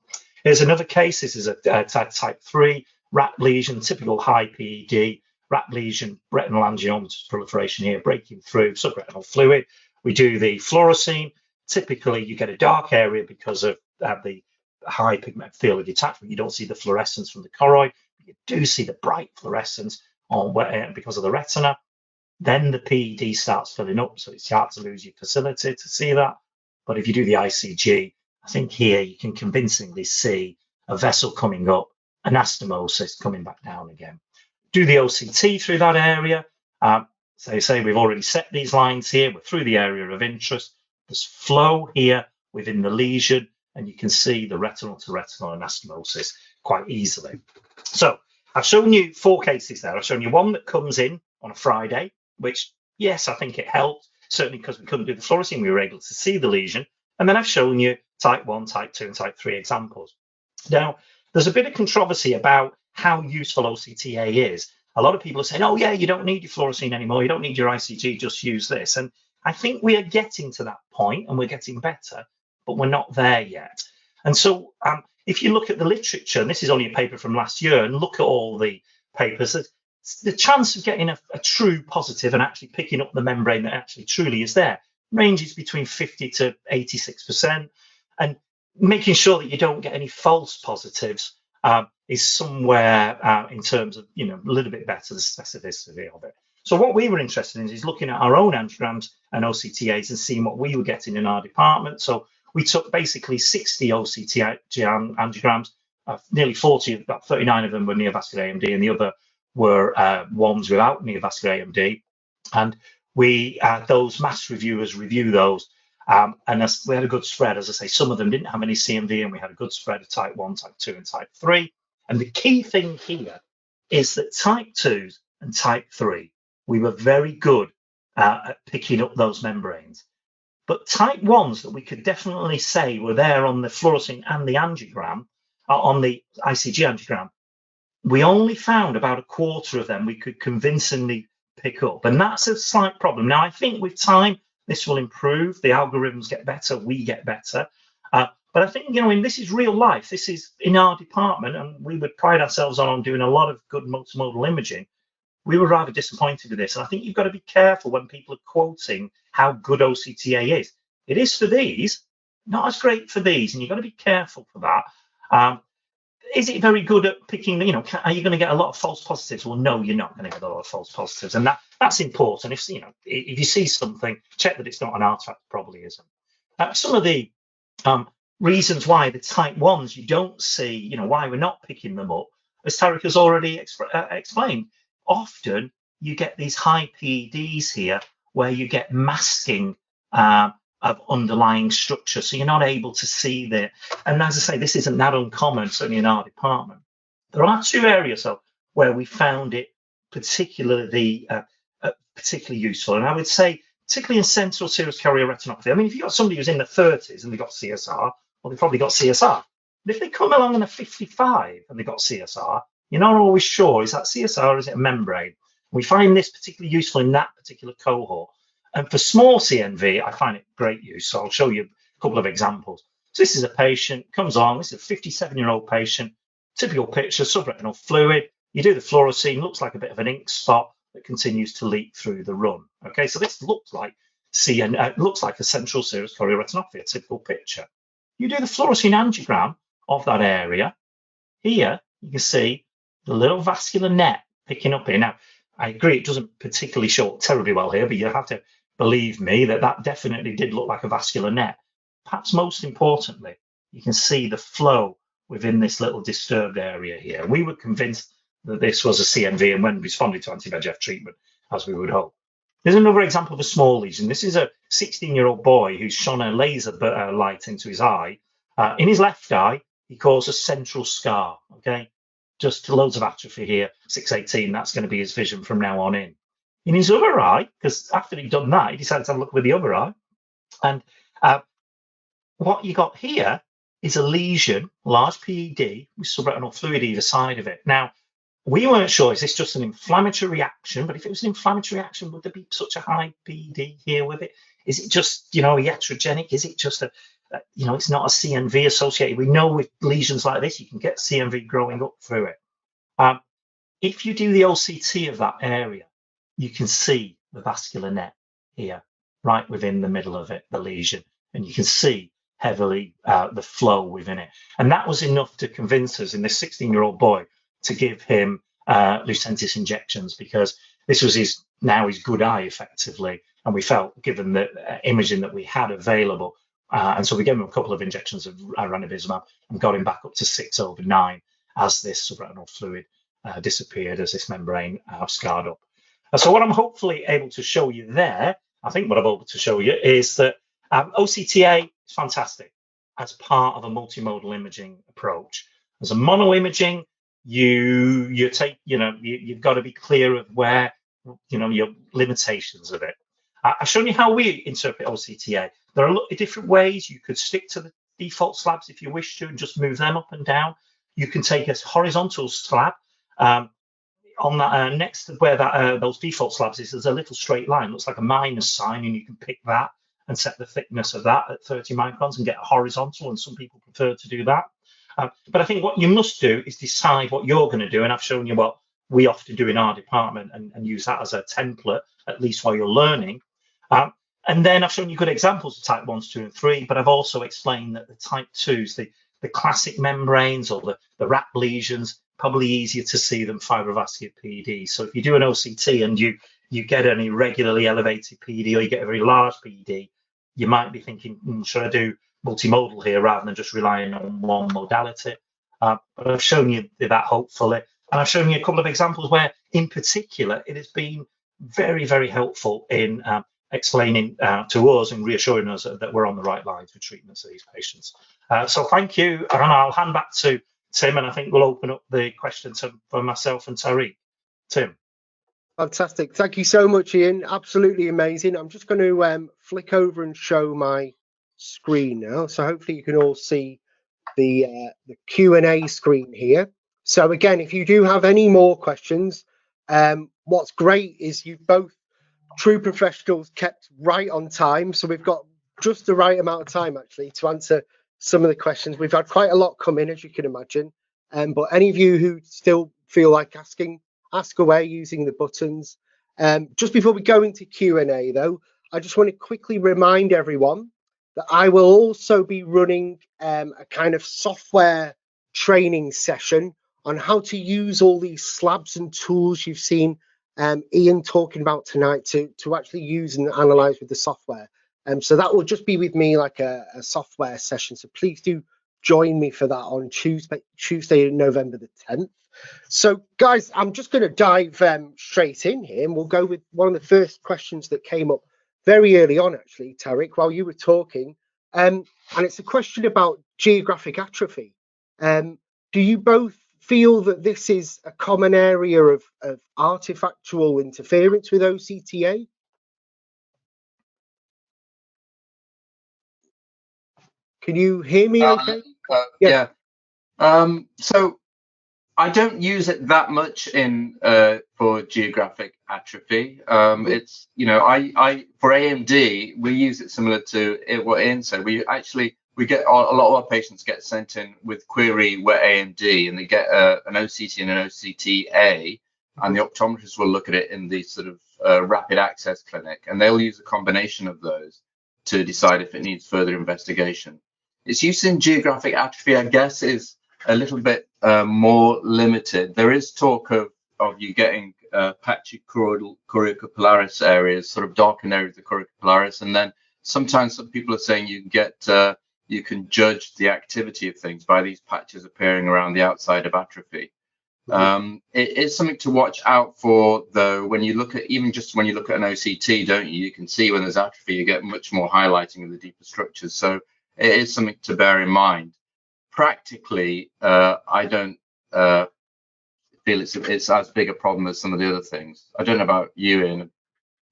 Here's another case. This is a type 3 RAP lesion, typical high PED, RAP lesion, retinal angiomatous proliferation here, breaking through subretinal fluid. We do the fluorescein. Typically, you get a dark area because of the high pigment field of detachment. You don't see the fluorescence from the choroid. You do see the bright fluorescence because of the retina. Then the PED starts filling up, so it's hard to lose your facility to see that. But if you do the ICG, I think here you can convincingly see a vessel coming up, anastomosis coming back down again. Do the OCT through that area. So you say we've already set these lines here. We're through the area of interest. There's flow here within the lesion, and you can see the retinal to retinal anastomosis quite easily. So I've shown you 4 cases there. I've shown you one that comes in on a Friday, which, yes, I think it helped, certainly because we couldn't do the fluorescein, we were able to see the lesion. And then I've shown you type 1, type 2, and type 3 examples. Now, there's a bit of controversy about how useful OCTA is. A lot of people are saying, oh, yeah, you don't need your fluorescein anymore. You don't need your ICG, just use this. And I think we are getting to that point, and we're getting better, but we're not there yet. And so if you look at the literature, and this is only a paper from last year, and look at all the papers, the chance of getting a true positive and actually picking up the membrane that actually truly is there ranges between 50 to 86%. And making sure that you don't get any false positives is somewhere in terms of, a little bit better, the specificity of it. So what we were interested in is looking at our own angiograms and OCTAs and seeing what we were getting in our department. So we took basically 60 OCT angiograms, nearly 40, about 39 of them were neovascular AMD, and the other were ones without neovascular AMD. And we had those mass reviewers review those. And we had a good spread. As I say, some of them didn't have any CMV, and we had a good spread of type 1, type 2, and type 3. And the key thing here is that type 2s and type 3, we were very good at picking up those membranes. But type 1s that we could definitely say were there on the fluorescein and the angiogram, on the ICG angiogram, we only found about a quarter of them we could convincingly pick up. And that's a slight problem. Now, I think with time, this will improve. The algorithms get better. We get better. But I think, you know, this is real life. This is in our department, and we would pride ourselves on doing a lot of good multimodal imaging. We were rather disappointed with this. And I think you've got to be careful when people are quoting how good OCTA is. It is for these, not as great for these, and you've got to be careful for that. Is it very good at picking, you know, are you going to get a lot of false positives? Well, no, you're not going to get a lot of false positives. And that's important. If, you know, if you see something, check that it's not an artifact, it probably isn't. Some of the reasons why the type 1s you don't see, you know, why we're not picking them up, as Tariq has already explained, often you get these high PEDs here where you get masking of underlying structure, so you're not able to see there. And as I say, this isn't that uncommon, certainly in our department. There are two areas though where we found it particularly useful, and I would say particularly in central serous choroidretinopathy. I mean, if you've got somebody who's in the 30s and they've got CSR, well, they've probably got CSR. But if they come along in a 55 and they've got CSR, you're not always sure, is that CSR or is it a membrane? We find this particularly useful in that particular cohort. And for small CNV, I find it great use. So I'll show you a couple of examples. So this is a patient, comes on, this is a 57-year-old patient, typical picture, subretinal fluid. You do the fluorescein, looks like a bit of an ink spot that continues to leak through the run. Okay, so this looks like looks like a central serous choroidretinopathy, a typical picture. You do the fluorescein angiogram of that area. Here, you can see the little vascular net picking up here. Now, I agree, it doesn't particularly show up terribly well here, but you have to believe me that definitely did look like a vascular net. Perhaps most importantly, you can see the flow within this little disturbed area here. We were convinced that this was a CNV and when responded to anti-VEGF treatment, as we would hope. There's another example of a small lesion. This is a 16-year-old boy who's shone a laser light into his eye. In his left eye, he caused a central scar, okay? Just loads of atrophy here, 618, that's going to be his vision from now on in. In his other eye, because after he'd done that, he decided to have a look with the other eye. And what you got here is a lesion, large PED, with subretinal fluid either side of it. Now, we weren't sure, is this just an inflammatory reaction? But if it was an inflammatory reaction, would there be such a high PED here with it? Is it just, you know, iatrogenic? Is it just you know, it's not a CNV associated? We know with lesions like this, you can get CNV growing up through it. If you do the OCT of that area, you can see the vascular net here, right within the middle of it, the lesion, and you can see heavily the flow within it. And that was enough to convince us in this 16-year-old boy to give him Lucentis injections, because this was his good eye effectively. And we felt, given the imaging that we had available, and so we gave him a couple of injections of ranibizumab and got him back up to 6/9 as this subretinal fluid disappeared, as this membrane scarred up. So what I'm hopefully able to show you there, I think what I'm able to show you is that OCTA is fantastic as part of a multimodal imaging approach. As a mono imaging, you take, you know, you've got to be clear of where, you know, your limitations of it. I've shown you how we interpret OCTA. There are a lot of different ways. You could stick to the default slabs if you wish to and just move them up and down. You can take a horizontal slab. On that next to where that those default slabs is, there's a little straight line, looks like a minus sign, and you can pick that and set the thickness of that at 30 microns and get a horizontal, and some people prefer to do that. But I think what you must do is decide what you're going to do, and I've shown you what we often do in our department and use that as a template, at least while you're learning. And then I've shown you good examples of type 1s, 2 and 3, but I've also explained that the type 2s, the classic membranes or the wrap lesions, probably easier to see than fibrovascular PED. So if you do an OCT and you get an irregularly elevated PED or you get a very large PED, you might be thinking, should I do multimodal here rather than just relying on one modality? But I've shown you that hopefully. And I've shown you a couple of examples where, in particular, it has been very, very helpful in explaining to us and reassuring us that we're on the right lines for treatments of these patients. So thank you, and I'll hand back to Tim, and I think we'll open up the questions for myself and Tariq. Tim. Fantastic. Thank you so much, Ian. Absolutely amazing. I'm just going to flick over and show my screen now. So hopefully you can all see the Q&A screen here. So again, if you do have any more questions, what's great is you've both true professionals kept right on time. So we've got just the right amount of time actually to answer some of the questions. We've had quite a lot come in, as you can imagine. But any of you who still feel like asking, ask away using the buttons. Just before we go into Q&A though, I just want to quickly remind everyone that I will also be running a kind of software training session on how to use all these slabs and tools you've seen Ian talking about tonight to actually use and analyze with the software. So that will just be with me like a software session. So please do join me for that on Tuesday, November the 10th. So guys, I'm just going to dive straight in here, and we'll go with one of the first questions that came up very early on, actually, Tariq, while you were talking. And it's a question about geographic atrophy. Do you both feel that this is a common area of artifactual interference with OCTA? Can you hear me okay? Yeah. So I don't use it that much in for geographic atrophy. It's, you know, I for AMD we use it similar to what Ian said. We get a lot of our patients get sent in with query wet AMD, and they get an OCT and an OCTA, and the optometrist will look at it in the sort of rapid access clinic, and they'll use a combination of those to decide if it needs further investigation. Its use in geographic atrophy, I guess, is a little bit more limited. There is talk of you getting patchy choriocapillaris areas, sort of darkened areas of choriocapillaris, and then sometimes some people are saying you can get you can judge the activity of things by these patches appearing around the outside of atrophy. It is something to watch out for, though. When you look at, even just when you look at an OCT, don't you? You can see when there's atrophy, you get much more highlighting of the deeper structures. So it is something to bear in mind. Practically, I don't feel it's as big a problem as some of the other things. I don't know about you, Ian.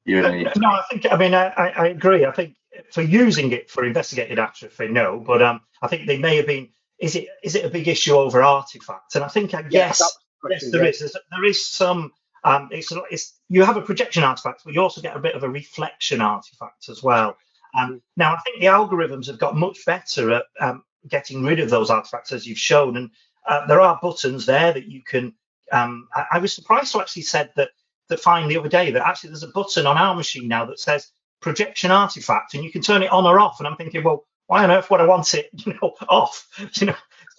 No, I mean, I agree. I think for using it for investigated atrophy, no, but I think they may have been. Is it a big issue over artifacts? And I think yes, there is. There is some. You have a projection artifact, but you also get a bit of a reflection artifact as well. Now I think the algorithms have got much better at getting rid of those artifacts, as you've shown, and there are buttons there that you can. I was surprised to actually said that find the other day that actually there's a button on our machine now that says projection artifact, and you can turn it on or off. And I'm thinking, well, why on earth would I want it, off?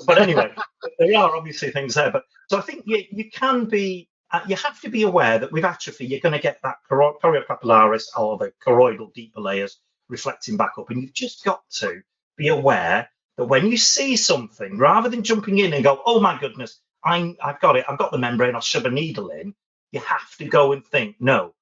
But anyway, there are obviously things there. But so I think you can be, you have to be aware that with atrophy, you're going to get that choriocapillaris or the choroidal deeper layers reflecting back up, and you've just got to be aware that when you see something, rather than jumping in and go, oh my goodness, I've got it, I've got the membrane, I'll shove a needle in. You have to go and think, no,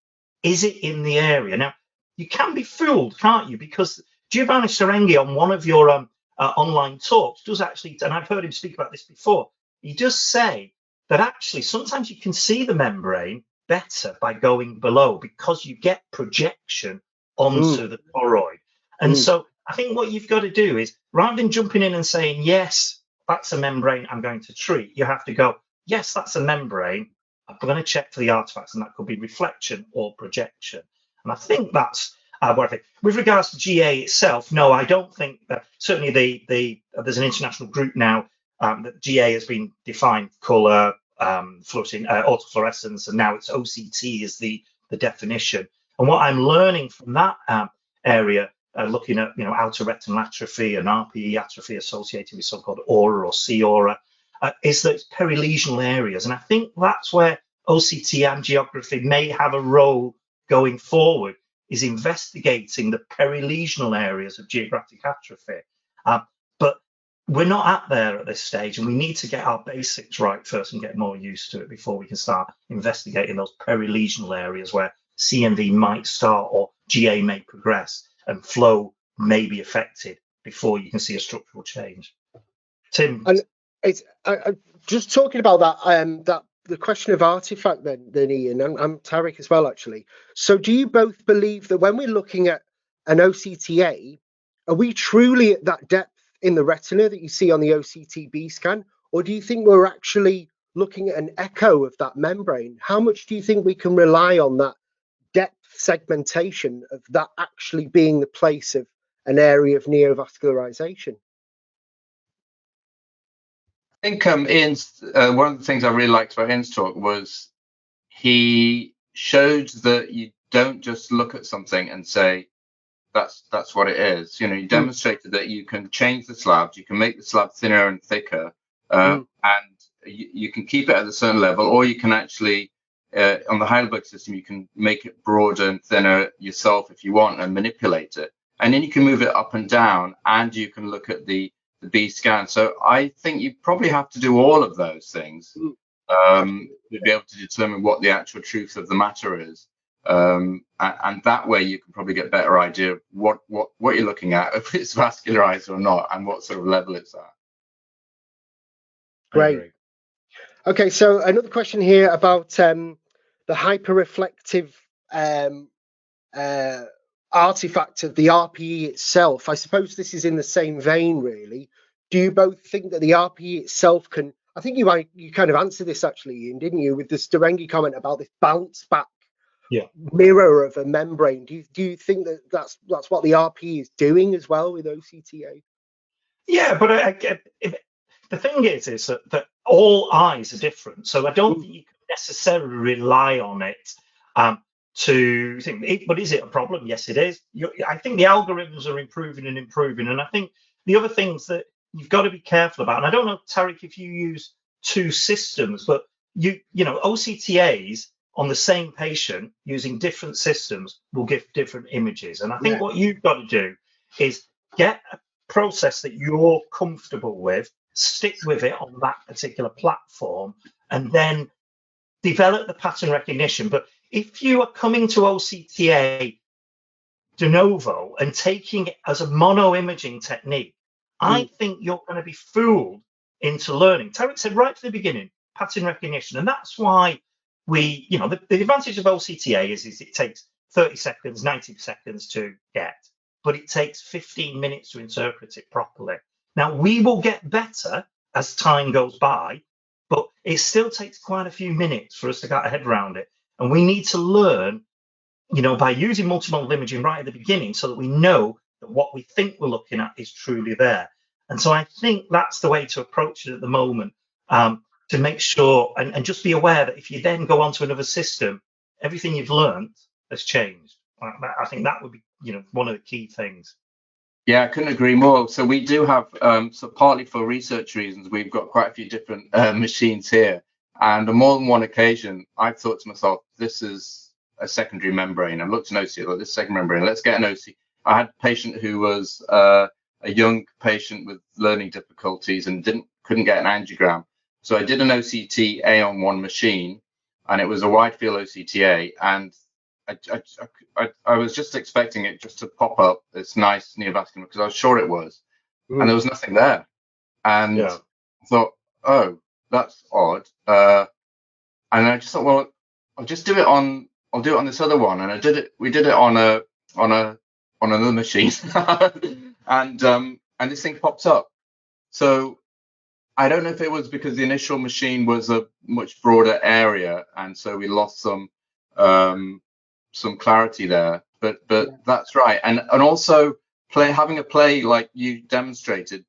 is it in the area? Now, you can be fooled, can't you? Because Giovanni Serenghi on one of your online talks does actually, and I've heard him speak about this before, he does say that actually sometimes you can see the membrane better by going below because you get projection onto the choroid. And so I think what you've got to do is, rather than jumping in and saying, yes, that's a membrane I'm going to treat, you have to go, yes, that's a membrane. I'm going to check for the artifacts, and that could be reflection or projection. And I think that's what I think. With regards to GA itself, no, I don't think that. Certainly, there's an international group now that GA has been defined colour, autofluorescence, and now it's OCT is the definition. And what I'm learning from that area, looking at outer retinal atrophy and RPE atrophy associated with so-called aura or C-aura, is those perilesional areas. And I think that's where OCT angiography may have a role going forward, is investigating the perilesional areas of geographic atrophy. But we're not at there at this stage, and we need to get our basics right first and get more used to it before we can start investigating those perilesional areas where CNV might start or GA may progress and flow may be affected before you can see a structural change. Tim? And it's just talking about that the question of artifact then Ian, and Tariq as well, actually. So do you both believe that when we're looking at an OCTA, are we truly at that depth in the retina that you see on the OCT-B scan, or do you think we're actually looking at an echo of that membrane? How much do you think we can rely on that depth segmentation of that actually being the place of an area of neovascularization? think Ian's one of the things I really liked about Ian's talk was he showed that you don't just look at something and say that's what it is. You know, he demonstrated that you can change the slabs, you can make the slab thinner and thicker, and you can keep it at a certain level, or you can actually on the Heidelberg system you can make it broader and thinner yourself if you want and manipulate it, and then you can move it up and down, and you can look at the B scan. So I think you probably have to do all of those things to be able to determine what the actual truth of the matter is. And that way you can probably get a better idea of what you're looking at, if it's vascularized or not, and what sort of level it's at. Great. Okay, so another question here about the hyperreflective artifact of the RPE itself. I suppose this is in the same vein, really. Do you both think that the RPE itself can? I think you kind of answered this actually, Ian, didn't you, with the Sterengi comment about this bounce back mirror of a membrane? Do you think that that's what the RPE is doing as well with OCTA? Yeah, but the thing is that all eyes are different, so I don't think you can necessarily rely on it to think it. But is it a problem? Yes, it is. I think the algorithms are improving, and I think the other things that you've got to be careful about, and I don't know, Tariq, if you use two systems, but you know, OCTAs on the same patient using different systems will give different images. And I think what you've got to do is get a process that you're comfortable with, stick with it on that particular platform, and then develop the pattern recognition. But if you are coming to OCTA de novo and taking it as a mono imaging technique, I think you're going to be fooled into learning. Tariq said right from the beginning, pattern recognition, and that's why we, you know, the advantage of OCTA is it takes 30 seconds, 90 seconds to get, but it takes 15 minutes to interpret it properly. Now, we will get better as time goes by, but it still takes quite a few minutes for us to get our head around it. And we need to learn, you know, by using multimodal imaging right at the beginning so that we know that what we think we're looking at is truly there. And so I think that's the way to approach it at the moment, to make sure and just be aware that if you then go on to another system, everything you've learned has changed. I think that would be, you know, one of the key things. Yeah, I couldn't agree more. So we do have, so partly for research reasons, we've got quite a few different machines here. And on more than one occasion, I've thought to myself, this is a secondary membrane. I've looked at an OCT, like this second membrane, let's get an OCT. I had a patient who was a young patient with learning difficulties and couldn't get an angiogram. So I did an OCTA on one machine, and it was a wide field OCTA, and I was just expecting it just to pop up this nice neovascular, because I was sure it was, and there was nothing there. And I thought, oh, that's odd. And I just thought, well, I'll do it on this other one, and we did it on another machine, and this thing pops up. So I don't know if it was because the initial machine was a much broader area, and so we lost some clarity there. But that's right, and also having a play like you demonstrated.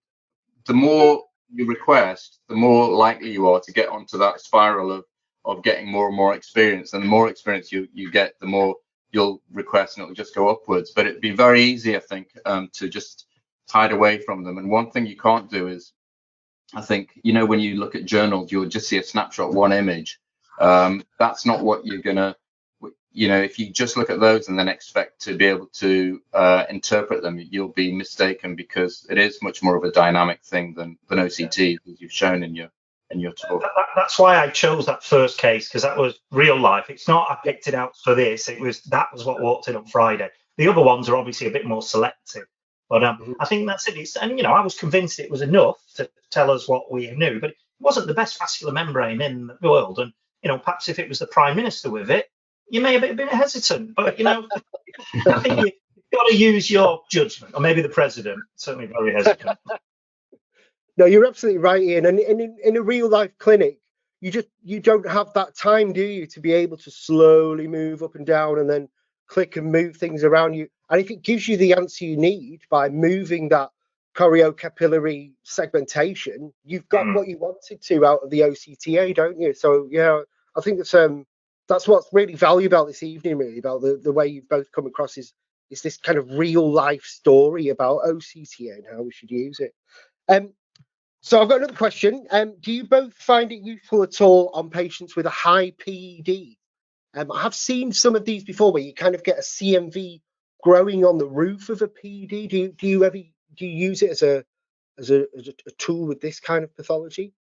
The more you request, the more likely you are to get onto that spiral of getting more and more experience, and the more experience you get, the more you'll request, and it'll just go upwards. But it'd be very easy, I think, to just hide away from them. And one thing you can't do is, I think, you know, when you look at journals, you'll just see a snapshot, one image. That's not what you're gonna, you know, if you just look at those and then expect to be able to interpret them, you'll be mistaken, because it is much more of a dynamic thing than OCT, as you've shown in your talk. That's why I chose that first case, because that was real life. It's not I picked it out for this. That was what walked in on Friday. The other ones are obviously a bit more selective. But I think that's it. And, you know, I was convinced it was enough to tell us what we knew, but it wasn't the best vascular membrane in the world. And, you know, perhaps if it was the Prime Minister with it, you may have been hesitant. But, you know, I think you've got to use your judgment, or maybe the President, certainly very hesitant. No, you're absolutely right, Ian. And in a real life clinic, you don't have that time, do you, to be able to slowly move up and down and then click and move things around you. And if it gives you the answer you need by moving that choriocapillary segmentation, you've got what you wanted to out of the OCTA, don't you? So yeah, I think that's what's really valuable about this evening, really, about the way you've both come across is this kind of real life story about OCTA and how we should use it. So I've got another question. Do you both find it useful at all on patients with a high PED? I have seen some of these before where you kind of get a CMV growing on the roof of a PED. Do you use it as a tool with this kind of pathology?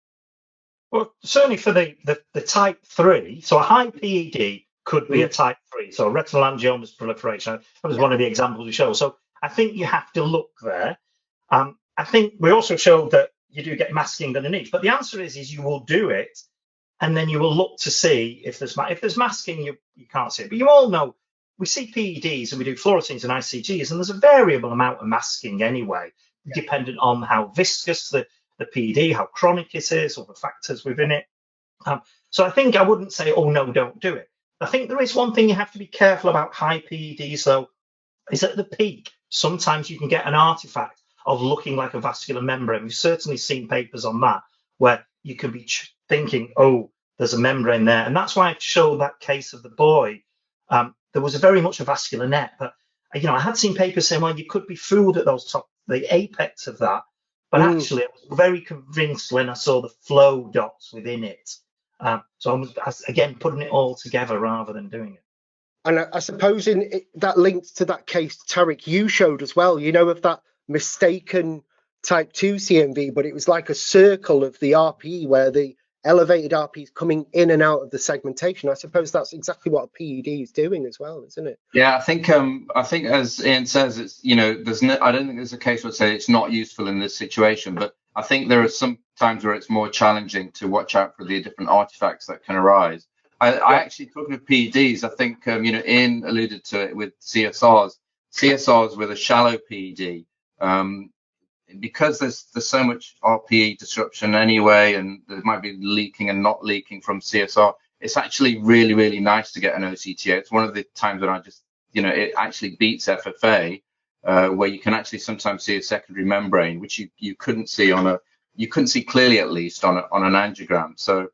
Well, certainly for the type 3, so a high PED could be a type 3, so retinal angiomas proliferation. That was one of the examples we showed. So I think you have to look there. I think we also showed that you do get masking underneath, but the answer is you will do it, and then you will look to see if there's masking, you can't see it. But you all know we see PEDs and we do fluoresceins and ICGs, and there's a variable amount of masking anyway, dependent on how viscous the PED, how chronic it is, or the factors within it. So I think I wouldn't say, oh no, don't do it. I think there is one thing you have to be careful about high PEDs, though, is at the peak, sometimes you can get an artifact of looking like a vascular membrane. We've certainly seen papers on that where you can be thinking, oh, there's a membrane there. And that's why I showed that case of the boy. There was very much a vascular net, but I had seen papers saying, well, you could be fooled at the apex of that. But actually, I was very convinced when I saw the flow dots within it. So I was, again, putting it all together rather than doing it. And I suppose that links to that case, Tariq, you showed as well, of that mistaken type 2 CMV, but it was like a circle of the RPE where the elevated RPE is coming in and out of the segmentation. I suppose that's exactly what a PED is doing as well, isn't it? Yeah, I think as Ian says, it's I don't think there's a case where say it's not useful in this situation, but I think there are some times where it's more challenging to watch out for the different artifacts that can arise. I actually, talking of PEDs, I think Ian alluded to it with CSRs with a shallow PED. Because there's so much RPE disruption anyway, and there might be leaking and not leaking from CSR, it's actually really, really nice to get an OCTA. It's one of the times when I just, it actually beats FFA, where you can actually sometimes see a secondary membrane, which you couldn't see you couldn't see clearly, at least on an angiogram. So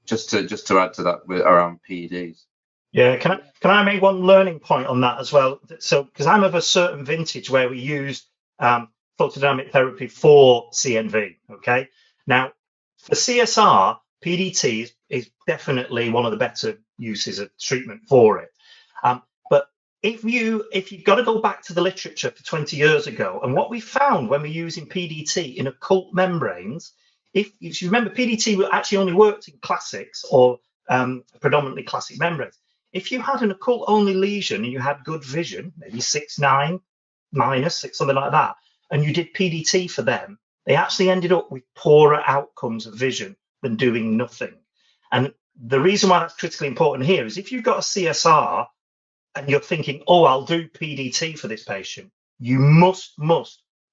just to add to that around PEDs. Yeah, can I make one learning point on that as well? So because I'm of a certain vintage where we used photodynamic therapy for CNV. Okay, now for CSR, PDT is definitely one of the better uses of treatment for it. But if you've got to go back to the literature for 20 years ago, and what we found when we're using PDT in occult membranes, if you remember, PDT actually only worked in classics or predominantly classic membranes. If you had an occult only lesion and you had good vision, maybe 6/9 minus 6, something like that, and you did PDT for them, they actually ended up with poorer outcomes of vision than doing nothing. And the reason why that's critically important here is if you've got a CSR and you're thinking, oh, I'll do PDT for this patient, you must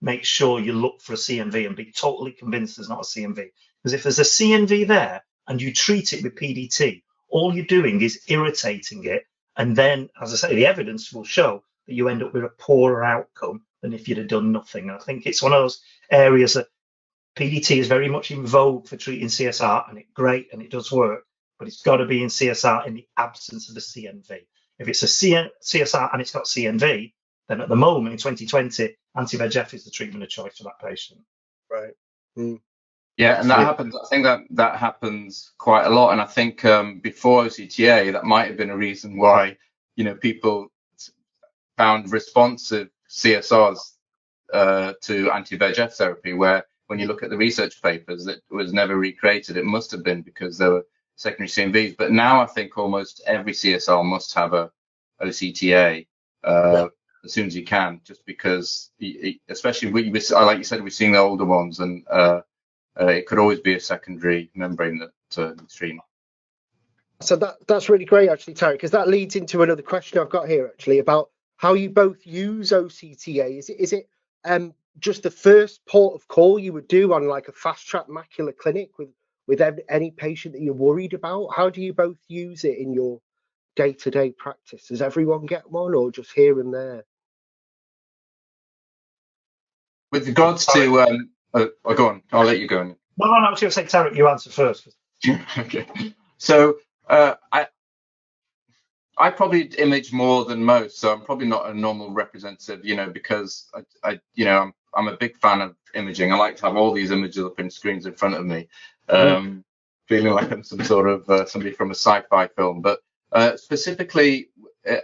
make sure you look for a CNV and be totally convinced there's not a CNV. Because if there's a CNV there and you treat it with PDT, all you're doing is irritating it. And then, as I say, the evidence will show that you end up with a poorer outcome than if you'd have done nothing. And I think it's one of those areas that PDT is very much in vogue for treating CSR, and it's great and it does work, but it's got to be in CSR in the absence of a CNV. If it's a CSR and it's got CNV, then at the moment in 2020, anti-VEGF is the treatment of choice for that patient. Right. Yeah, and that happens. I think that happens quite a lot. And I think before OCTA, that might have been a reason why people found responsive CSRs to anti-VEGF therapy, where when you look at the research papers, it was never recreated. It must have been because there were secondary CMVs. But now I think almost every CSR must have a OCTA as soon as you can, just because, especially like you said, we're seeing the older ones, and it could always be a secondary membrane that's treating. So that's really great, actually, Tariq, because that leads into another question I've got here, actually, about how you both use OCTA. Is it just the first port of call you would do on like a fast track macular clinic with any patient that you're worried about? How do you both use it in your day-to-day practice? Does everyone get one, or just here and there? With regards to, go on, I'll let you go on. No, I was going to say, Tariq, you answer first. Okay. So I probably image more than most, so I'm probably not a normal representative, because I'm a big fan of imaging. I like to have all these images up in screens in front of me, feeling like I'm some sort of somebody from a sci-fi film. But specifically,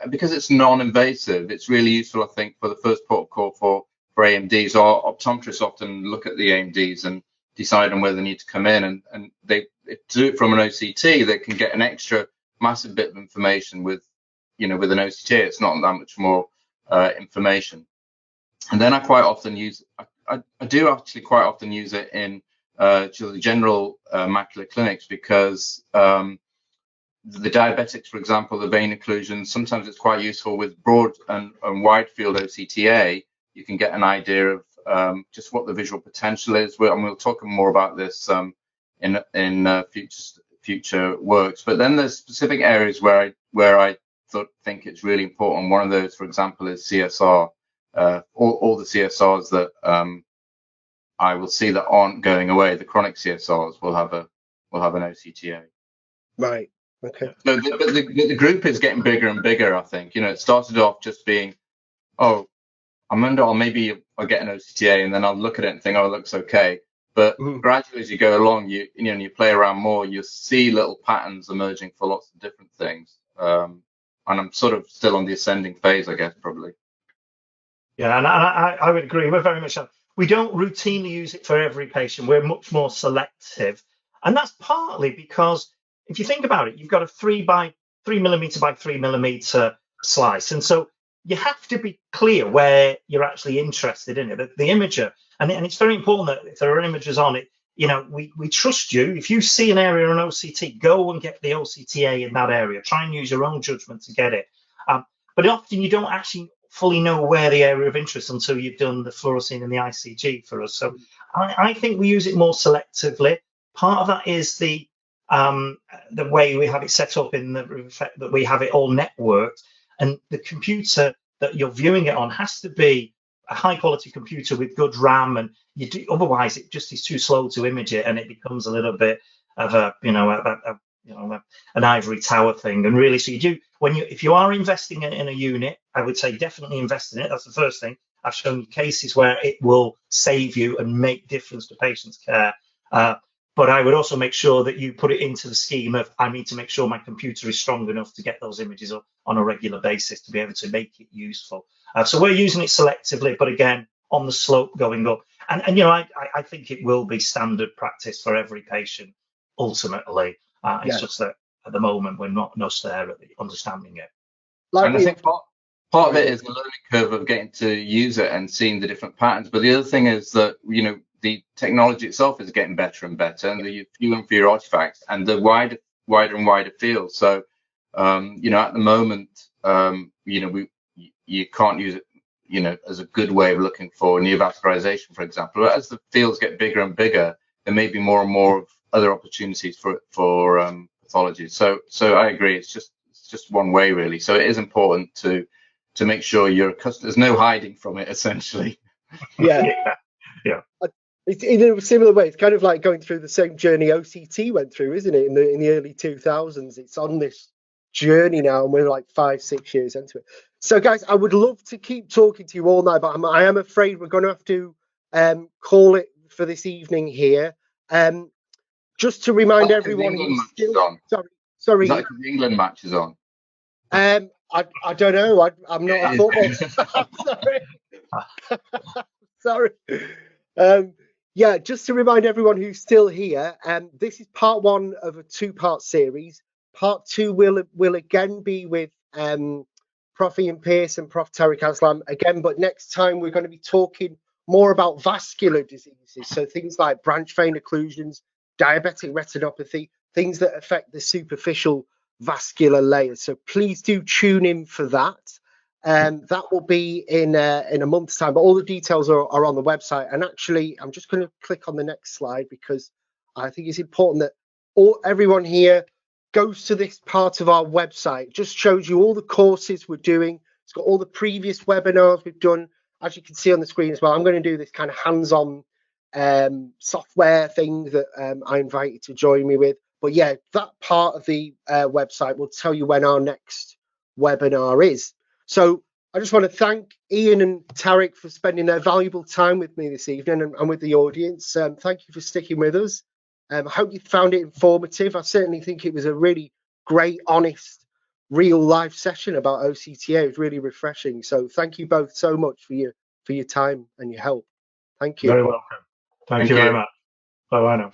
because it's non-invasive, it's really useful, I think, for the first port of call for AMDs. Or optometrists often look at the AMDs and decide on whether they need to come in, and they do it from an OCT. They can get an extra massive bit of information with an OCTA. It's not that much more information. And then I quite often use, I do actually quite often use it in the general macular clinics, because the diabetics, for example, the vein occlusion, sometimes it's quite useful with broad and wide field OCTA. You can get an idea of just what the visual potential is. And we'll talk more about this in future works. But then there's specific areas where I think it's really important. One of those, for example, is CSR. All the CSRs that I will see that aren't going away, the chronic CSRs will have an OCTA. Right. Okay. So the group is getting bigger and bigger. I think it started off just being, oh, maybe I'll get an OCTA, and then I'll look at it and think, oh, it looks okay. But gradually, as you go along, you play around more, you see little patterns emerging for lots of different things. And I'm sort of still on the ascending phase, I guess, probably. Yeah, and I would agree. We're very much, we don't routinely use it for every patient. We're much more selective. And that's partly because if you think about it, you've got a 3 millimeter by 3 millimeter slice. And so you have to be clear where you're actually interested in it, the imager. And it's very important that if there are imagers on it, we trust you. If you see an area on OCT, go and get the OCTA in that area. Try and use your own judgment to get it. But often you don't actually fully know where the area of interest until you've done the fluorescein and the ICG for us. So I think we use it more selectively. Part of that is the way we have it set up in the fact that we have it all networked, and the computer that you're viewing it on has to be a high quality computer with good RAM, and otherwise it just is too slow to image it, and it becomes a little bit of an ivory tower thing. And really, so if you are investing in a unit, I would say definitely invest in it. That's the first thing. I've shown you cases where it will save you and make difference to patients' care. But I would also make sure that you put it into the scheme of, I need to make sure my computer is strong enough to get those images on a regular basis to be able to make it useful. So we're using it selectively, but again, on the slope going up. And I think it will be standard practice for every patient, ultimately. It's just that at the moment, we're not there at understanding it. And I think part of it is the learning curve of getting to use it and seeing the different patterns. But the other thing is that, the technology itself is getting better and better, and the fewer and fewer artifacts, and the wider and wider field. So, at the moment, you can't use it, as a good way of looking for neovascularization, for example. But as the fields get bigger and bigger, there may be more and more of other opportunities for pathology. So I agree. It's just one way, really. So it is important to make sure there's no hiding from it, essentially. Yeah. It's in a similar way. It's kind of like going through the same journey OCT went through, isn't it? In the early 2000s, it's on this journey now, and we're like 5-6 years into it. So, guys, I would love to keep talking to you all night, but I am afraid we're going to have to call it for this evening here. Just to remind everyone who's still, sorry, the England match is on. I don't know. I'm not a football. Sorry. Yeah, just to remind everyone who's still here, this is part 1 of a 2-part series. Part 2 will again be with Prof. Ian Pearce and Prof. Tariq Aslam again, but next time we're going to be talking more about vascular diseases, so things like branch vein occlusions, diabetic retinopathy, things that affect the superficial vascular layers. So please do tune in for that. That will be in a month's time, but all the details are on the website. And actually, I'm just going to click on the next slide because I think it's important that everyone here goes to this part of our website. It just shows you all the courses we're doing. It's got all the previous webinars we've done. as you can see on the screen as well, I'm going to do this kind of hands-on software thing that I invite you to join me with. But yeah, that part of the website will tell you when our next webinar is. So I just want to thank Ian and Tariq for spending their valuable time with me this evening and with the audience. Thank you for sticking with us. I hope you found it informative. I certainly think it was a really great, honest, real life session about OCTA. It was really refreshing. So thank you both so much for your time and your help. Thank you. Very welcome. Thank you very much. Bye-bye now.